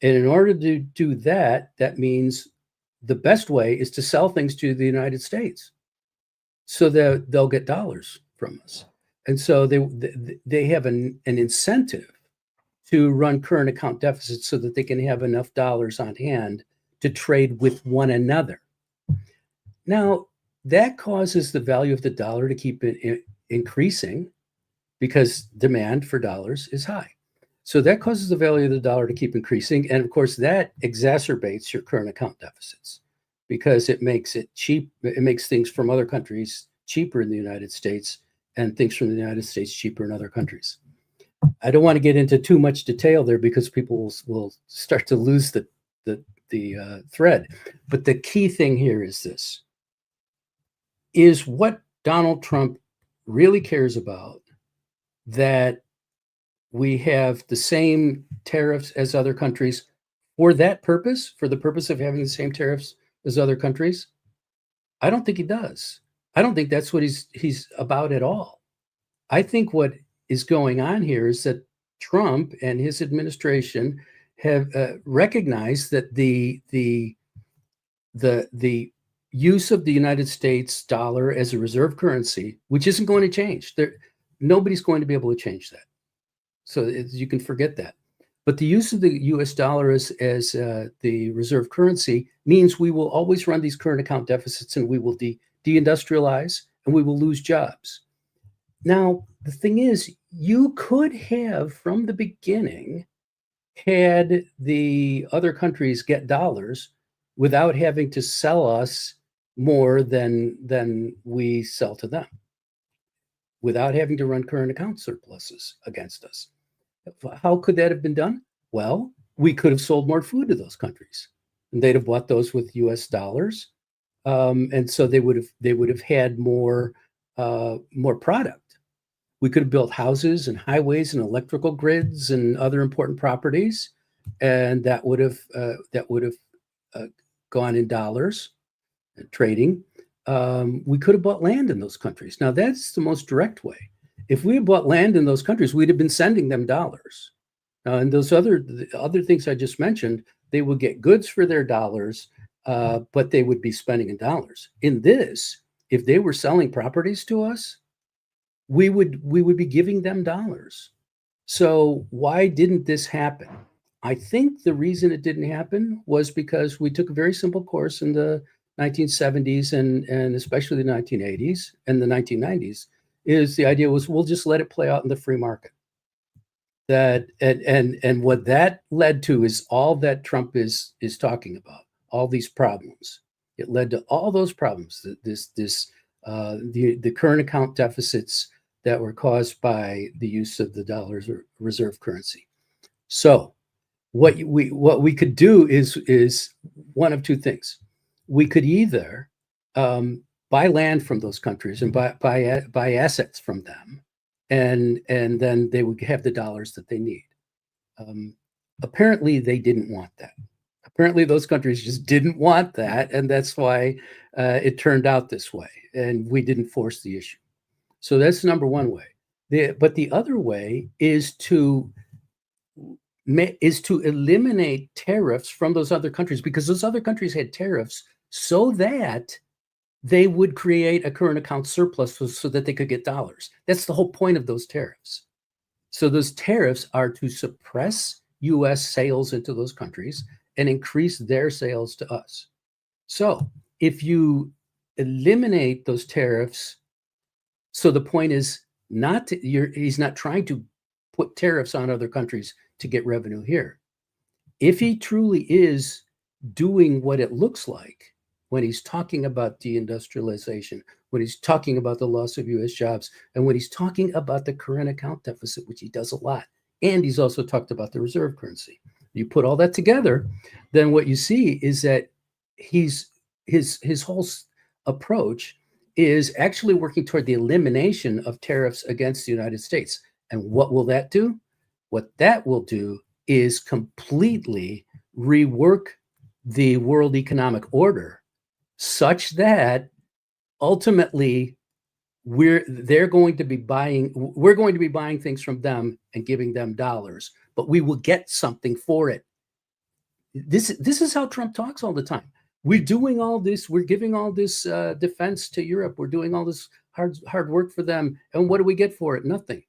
And in order to do that, that means the best way is to sell things to the United States so that they'll get dollars from us. And so they have an incentive to run current account deficits so that they can have enough dollars on hand to trade with one another. Now, that causes the value of the dollar to keep increasing because demand for dollars is high. So that causes the value of the dollar to keep increasing. And of course, that exacerbates your current account deficits because it makes it cheap. It makes things from other countries cheaper in the United States and things from the United States cheaper in other countries. I don't want to get into too much detail there because people will start to lose the thread. But the key thing here is this: is what Donald Trump really cares about that we have the same tariffs as other countries for that purpose, for the purpose of having the same tariffs as other countries? I don't think he does. I don't think that's what he's about at all. I think what is going on here is that Trump and his administration have recognized that the use of the United States dollar as a reserve currency, which isn't going to change. Nobody's going to be able to change that. So you can forget that. But the use of the US dollar as the reserve currency means we will always run these current account deficits and we will deindustrialize and we will lose jobs. Now, the thing is, you could have from the beginning had the other countries get dollars without having to sell us more than we sell to them, without having to run current account surpluses against us. How could that have been done? Well, we could have sold more food to those countries, and they'd have bought those with U.S. dollars, and so they would have had more product. We could have built houses and highways and electrical grids and other important properties, and that would have gone in dollars, trading. We could have bought land in those countries. Now, that's the most direct way. If we had bought land in those countries, we'd have been sending them dollars. And those other things I just mentioned, they would get goods for their dollars, but they would be spending in dollars. In this, if they were selling properties to us, we would be giving them dollars. So why didn't this happen? I think the reason it didn't happen was because we took a very simple course in the 1970s and especially the 1980s and the 1990s. Is the idea was we'll just let it play out in the free market. That and what that led to is all that Trump is talking about, all these problems. It led to all those problems. The current account deficits that were caused by the use of the dollar's reserve currency. So what we could do is one of two things. We could either buy land from those countries and buy assets from them, and then they would have the dollars that they need. Apparently, they didn't want that. Apparently, those countries just didn't want that, and that's why it turned out this way, and we didn't force the issue. So that's number one way. But the other way is to eliminate tariffs from those other countries, because those other countries had tariffs so that they would create a current account surplus so that they could get dollars. That's the whole point of those tariffs. So those tariffs are to suppress U.S. sales into those countries and increase their sales to us. So if you eliminate those tariffs, so the point is he's not trying to put tariffs on other countries to get revenue here. If he truly is doing what it looks like when he's talking about deindustrialization, when he's talking about the loss of U.S. jobs, and when he's talking about the current account deficit, which he does a lot, and he's also talked about the reserve currency. You put all that together, then what you see is that his whole approach is actually working toward the elimination of tariffs against the United States. And what will that do? What that will do is completely rework the world economic order such that ultimately we're going to be buying things from them and giving them dollars, but we will get something for it. This is how Trump talks all the time. We're doing all this. We're giving all this defense to Europe. We're doing all this hard work for them. And what do we get for it? Nothing.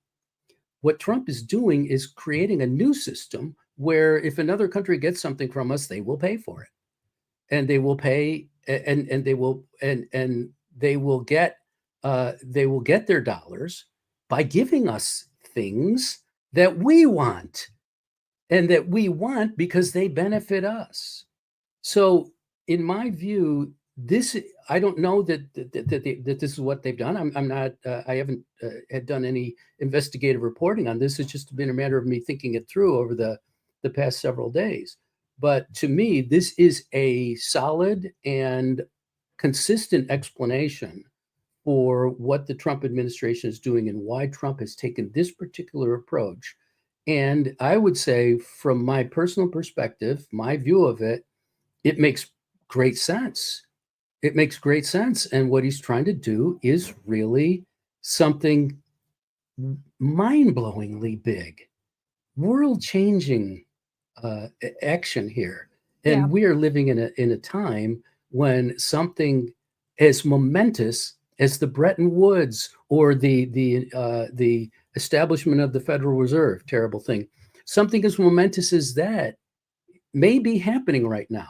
What Trump is doing is creating a new system where if another country gets something from us, they will pay for it, and they will pay, and they will get their dollars by giving us things that we want, and that we want because they benefit us. So in my view, I don't know that this is what they've done. I'm not. I haven't had done any investigative reporting on this. It's just been a matter of me thinking it through over the past several days. But to me, this is a solid and consistent explanation for what the Trump administration is doing and why Trump has taken this particular approach. And I would say, from my personal perspective, my view of it, it makes great sense. It makes great sense. And what he's trying to do is really something mind-blowingly big, world-changing action here. And we are living in a time when something as momentous as the Bretton Woods or the establishment of the Federal Reserve, terrible thing, something as momentous as that may be happening right now.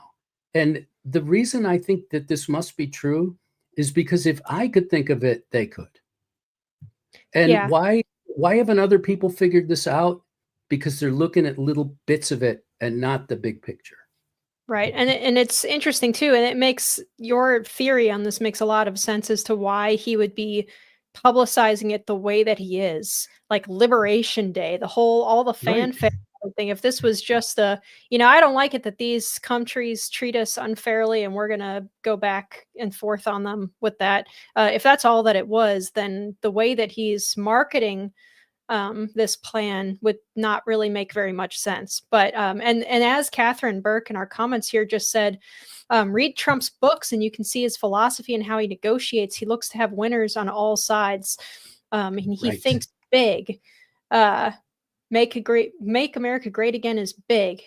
And the reason I think that this must be true is because if I could think of it, they could. And why haven't other people figured this out? Because they're looking at little bits of it and not the big picture. Right. And it's interesting too. And it makes your theory on this makes a lot of sense as to why he would be publicizing it the way that he is, like Liberation Day, all the fanfare. Right. Thing. If this was just I don't like it that these countries treat us unfairly and we're going to go back and forth on them with that. If that's all that it was, then the way that he's marketing this plan would not really make very much sense. But and as Catherine Burke in our comments here just said, read Trump's books and you can see his philosophy and how he negotiates. He looks to have winners on all sides. And he thinks big. Make America great again is big.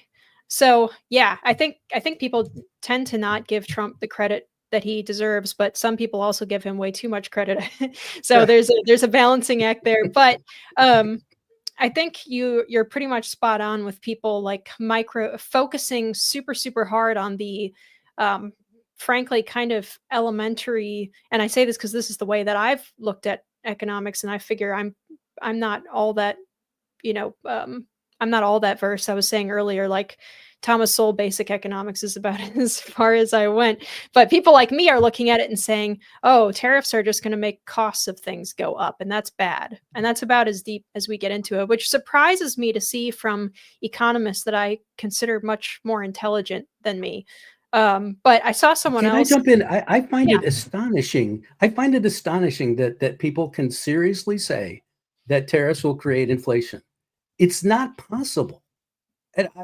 So yeah, I think people tend to not give Trump the credit that he deserves, but some people also give him way too much credit. So there's a balancing act there. But I think you're pretty much spot on with people like focusing super hard on the frankly kind of elementary. And I say this because this is the way that I've looked at economics, and I figure I'm not all that. I'm not all that versed. I was saying earlier, like Thomas Sowell basic economics is about as far as I went. But people like me are looking at it and saying, oh, tariffs are just going to make costs of things go up. And that's bad. And that's about as deep as we get into it, which surprises me to see from economists that I consider much more intelligent than me. But I saw someone else. Can I jump in? I find it astonishing. I find it astonishing that people can seriously say that tariffs will create inflation. It's not possible.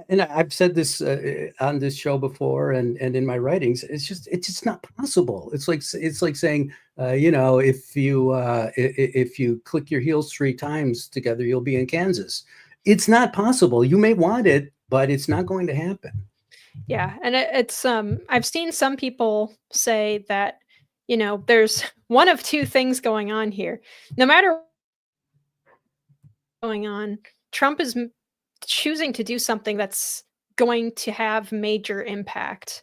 And I've said this on this show before and in my writings. It's just not possible. It's like saying, if you click your heels 3 times together, you'll be in Kansas. It's not possible. You may want it, but it's not going to happen. Yeah, and it's I've seen some people say that there's one of two things going on here. No matter what's going on, Trump is choosing to do something that's going to have major impact.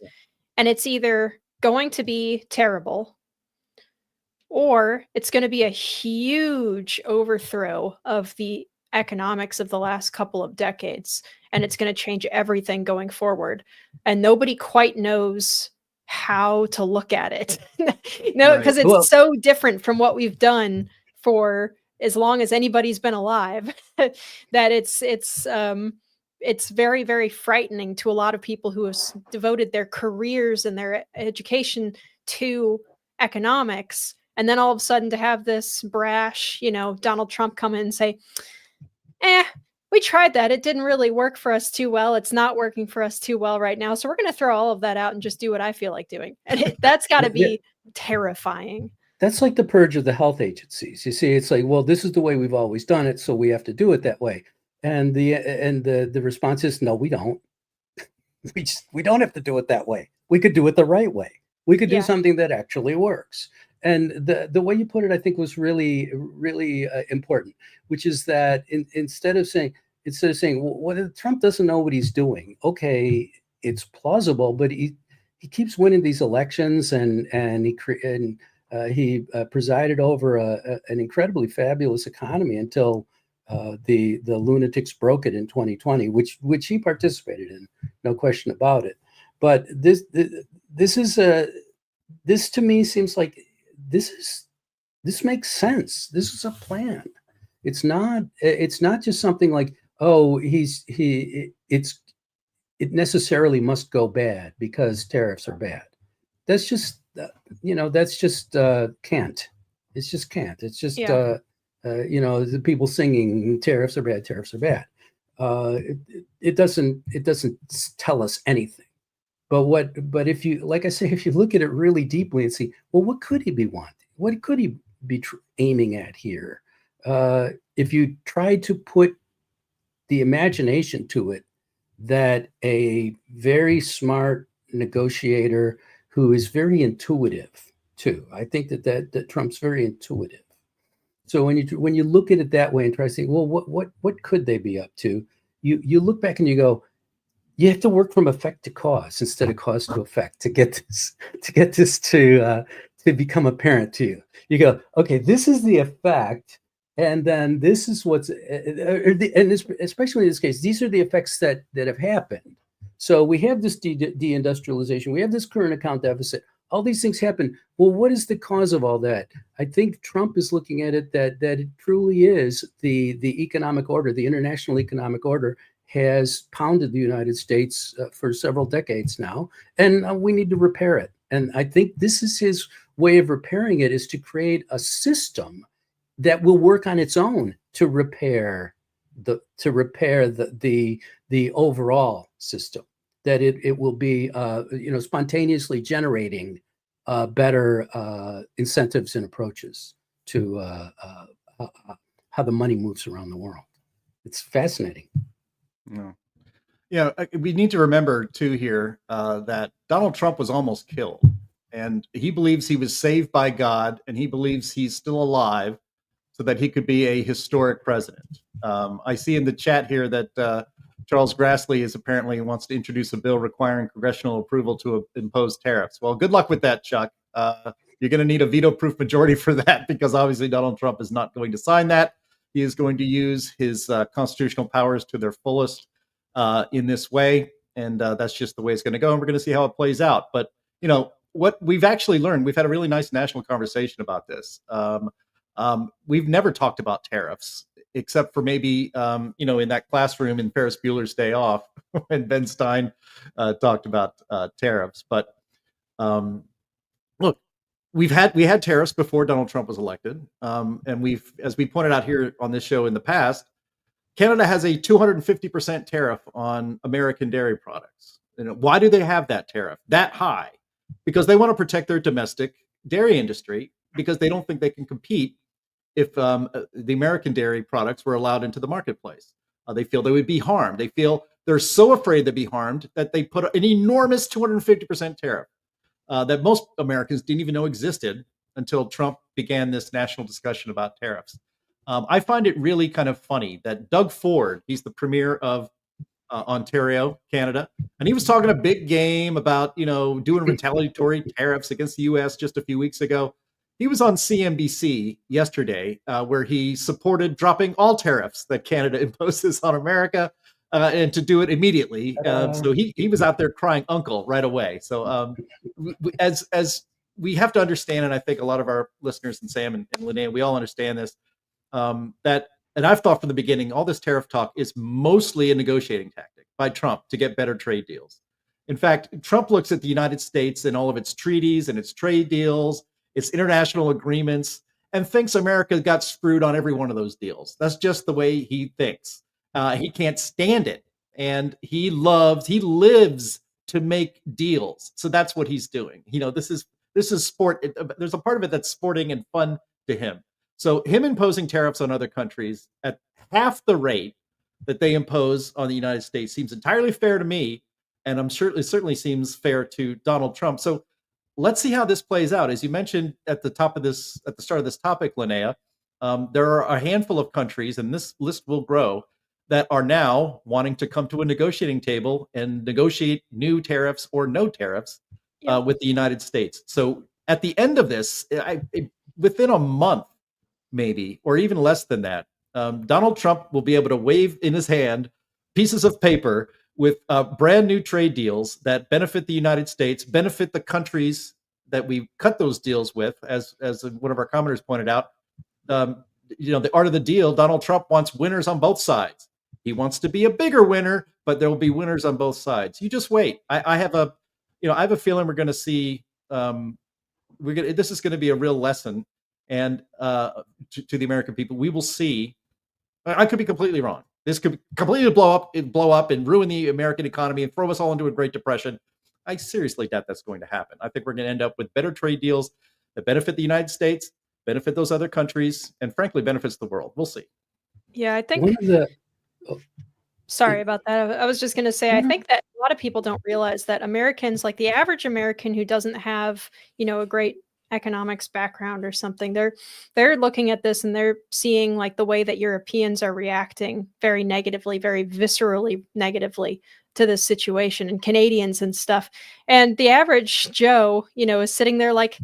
And it's either going to be terrible or it's going to be a huge overthrow of the economics of the last couple of decades. And it's going to change everything going forward. And nobody quite knows how to look at it. Because it's so different from what we've done for as long as anybody's been alive, that it's very, very frightening to a lot of people who have devoted their careers and their education to economics. And then all of a sudden to have this brash, Donald Trump come in and say, we tried that. It didn't really work for us too well. It's not working for us too well right now. So we're going to throw all of that out and just do what I feel like doing. And that's got to be terrifying. That's like the purge of the health agencies. You see, it's like, well, this is the way we've always done it, so we have to do it that way. And the response is, no, we don't. We don't have to do it that way. We could do it the right way. We could do something that actually works. And the way you put it, I think, was really, really important, which is that instead of saying, well, Trump doesn't know what he's doing. Okay, it's plausible, but he keeps winning these elections, and He presided over an incredibly fabulous economy until the lunatics broke it in 2020, which he participated in, no question about it. But this to me seems like this makes sense. This is a plan. It's not just something like, oh, it necessarily must go bad because tariffs are bad. That's just can't. It's just can't. It's just the people singing tariffs are bad, tariffs are bad. It doesn't tell us anything. But if you, like I say, if you look at it really deeply and see, well, what could he be wanting? What could he be aiming at here? If you try to put the imagination to it, that a very smart negotiator who is very intuitive too. I think that Trump's very intuitive. So when you look at it that way and try to say, well, what could they be up to? You look back and you go, you have to work from effect to cause instead of cause to effect to get this to become apparent to you. You go, okay, this is the effect, and then this is what's, and especially in this case, these are the effects that have happened. So we have this deindustrialization, we have this current account deficit, all these things happen. Well, what is the cause of all that? I think Trump is looking at it that it truly is the economic order, the international economic order has pounded the United States for several decades now, and we need to repair it. And I think this is his way of repairing it, is to create a system that will work on its own to repair the overall system. That it will be spontaneously generating better incentives and approaches to how the money moves around the world. It's fascinating. No. Yeah, we need to remember too here that Donald Trump was almost killed, and he believes he was saved by God, and he believes he's still alive so that he could be a historic president. I see in the chat here that Charles Grassley apparently wants to introduce a bill requiring congressional approval to impose tariffs. Well, good luck with that, Chuck. You're going to need a veto-proof majority for that, because obviously Donald Trump is not going to sign that. He is going to use his constitutional powers to their fullest in this way, and that's just the way it's going to go, and we're going to see how it plays out. But, what we've actually learned, we've had a really nice national conversation about this. We've never talked about tariffs, except for maybe, in that classroom in Ferris Bueller's Day Off when Ben Stein talked about tariffs. But look, we had tariffs before Donald Trump was elected. And as we pointed out here on this show in the past, Canada has a 250% tariff on American dairy products. Why do they have that tariff that high? Because they want to protect their domestic dairy industry, because they don't think they can compete if the American dairy products were allowed into the marketplace. They feel they would be harmed. They feel they're so afraid they'd be harmed that they put an enormous 250% tariff that most Americans didn't even know existed until Trump began this national discussion about tariffs. I find it really kind of funny that Doug Ford, he's the premier of Ontario, Canada, and he was talking a big game about, doing retaliatory tariffs against the U.S. just a few weeks ago. He was on CNBC yesterday, where he supported dropping all tariffs that Canada imposes on America, and to do it immediately. So he was out there crying uncle right away. So as we have to understand, and I think a lot of our listeners, and Sam and Linnea, we all understand this, and I've thought from the beginning, all this tariff talk is mostly a negotiating tactic by Trump to get better trade deals. In fact, Trump looks at the United States and all of its treaties and its trade deals, its international agreements, and thinks America got screwed on every one of those deals. That's just the way he thinks. He can't stand it. And he lives to make deals. So that's what he's doing. This is sport. There's a part of it that's sporting and fun to him. So him imposing tariffs on other countries at half the rate that they impose on the United States seems entirely fair to me. And it certainly seems fair to Donald Trump. So let's see how this plays out. As you mentioned at the start of this topic, Linnea, there are a handful of countries, and this list will grow, that are now wanting to come to a negotiating table and negotiate new tariffs or no tariffs with the United States. So at the end of this, within a month, maybe, or even less than that, Donald Trump will be able to wave in his hand pieces of paper with brand new trade deals that benefit the United States, benefit the countries that we cut those deals with, as one of our commenters pointed out. The art of the deal, Donald Trump wants winners on both sides. He wants to be a bigger winner, but there will be winners on both sides. You just wait. I have a feeling we're going to see. This is going to be a real lesson, and to the American people, we will see. I could be completely wrong. This could completely blow up and ruin the American economy and throw us all into a Great Depression. I seriously doubt that's going to happen. I think we're going to end up with better trade deals that benefit the United States, benefit those other countries, and frankly, benefits the world. We'll see. Yeah, I think. Sorry about that. I was just going to say, I think that a lot of people don't realize that Americans, like the average American who doesn't have, a great economics background or something, they're looking at this and they're seeing like the way that Europeans are reacting very negatively, very viscerally negatively to this situation, and Canadians and stuff. And the average Joe, is sitting there like,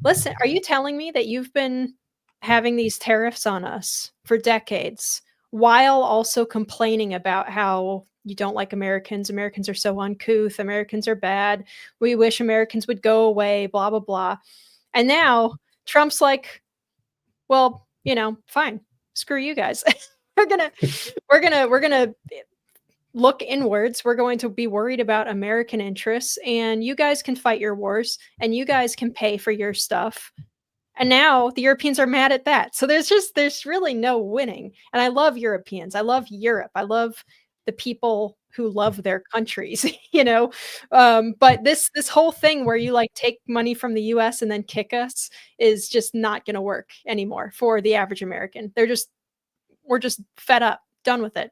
listen, are you telling me that you've been having these tariffs on us for decades while also complaining about how you don't like Americans? Americans are so uncouth. Americans are bad. We wish Americans would go away, blah, blah, blah. And now Trump's like, well, fine, screw you guys. we're gonna look inwards. We're going to be worried about American interests, and you guys can fight your wars, and you guys can pay for your stuff. And now the Europeans are mad at that. So there's really no winning. And I love Europeans. I love Europe. I love the people who love their countries, but this whole thing where you like take money from the US and then kick us is just not going to work anymore for the average American. We're just fed up, done with it.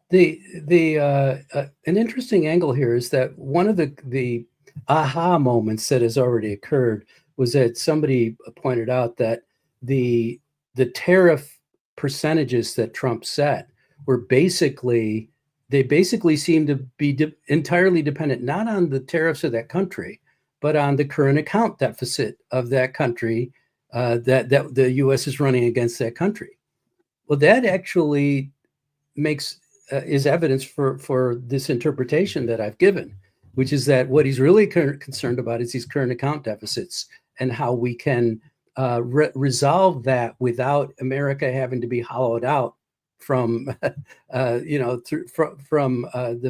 An interesting angle here is that one of the aha moments that has already occurred was that somebody pointed out that the tariff percentages that Trump set were basically seem to be entirely dependent not on the tariffs of that country, but on the current account deficit of that country that the U.S. is running against that country. Well, that actually is evidence for this interpretation that I've given, which is that what he's really concerned about is these current account deficits and how we can resolve that without America having to be hollowed out from the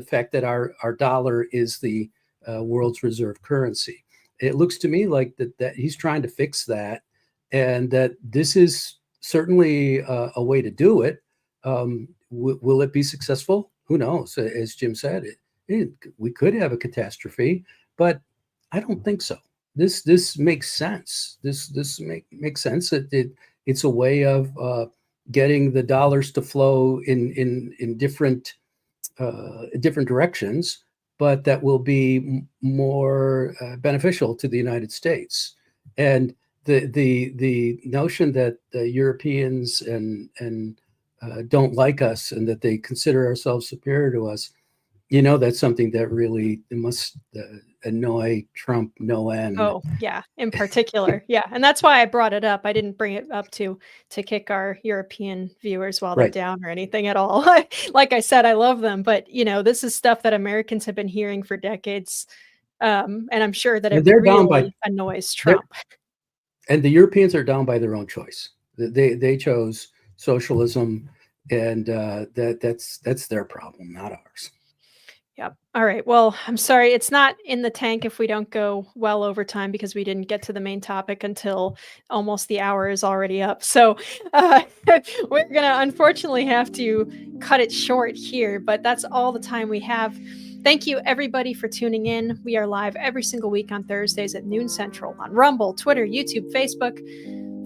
fact that our dollar is the world's reserve currency. It looks to me like that he's trying to fix that, and that this is certainly a way to do it. Will it be successful? Who knows? As Jim said, we could have a catastrophe, but I don't think so. This makes sense. This makes sense. It's a way of getting the dollars to flow in different directions, but that will be more beneficial to the United States. And the notion that the Europeans and don't like us and that they consider ourselves superior to us, that's something that really must annoy Trump no end. Oh, yeah, in particular. Yeah. And that's why I brought it up. I didn't bring it up to kick our European viewers while they're down or anything at all. Like I said, I love them. But, this is stuff that Americans have been hearing for decades. And I'm sure that it really annoys Trump. And the Europeans are down by their own choice. They chose socialism, and that's their problem, not ours. Yep. All right. Well, I'm sorry. It's not in the tank if we don't go well over time because we didn't get to the main topic until almost the hour is already up. So we're going to unfortunately have to cut it short here, but that's all the time we have. Thank you, everybody, for tuning in. We are live every single week on Thursdays at noon Central on Rumble, Twitter, YouTube, Facebook.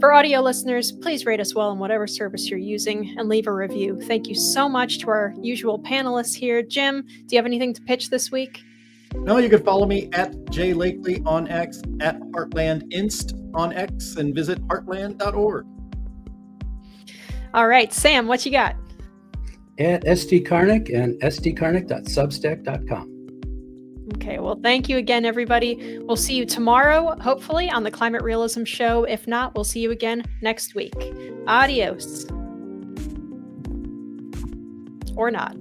For audio listeners, please rate us well on whatever service you're using and leave a review. Thank you so much to our usual panelists here. Jim, do you have anything to pitch this week? No, you can follow me at Jay Lakely on X, at Heartland Inst on X, and visit heartland.org. All right, Sam, what you got? At ST Karnick and stkarnick.substack.com. Okay, well, thank you again, everybody. We'll see you tomorrow, hopefully, on the Climate Realism Show. If not, we'll see you again next week. Adios. Or not.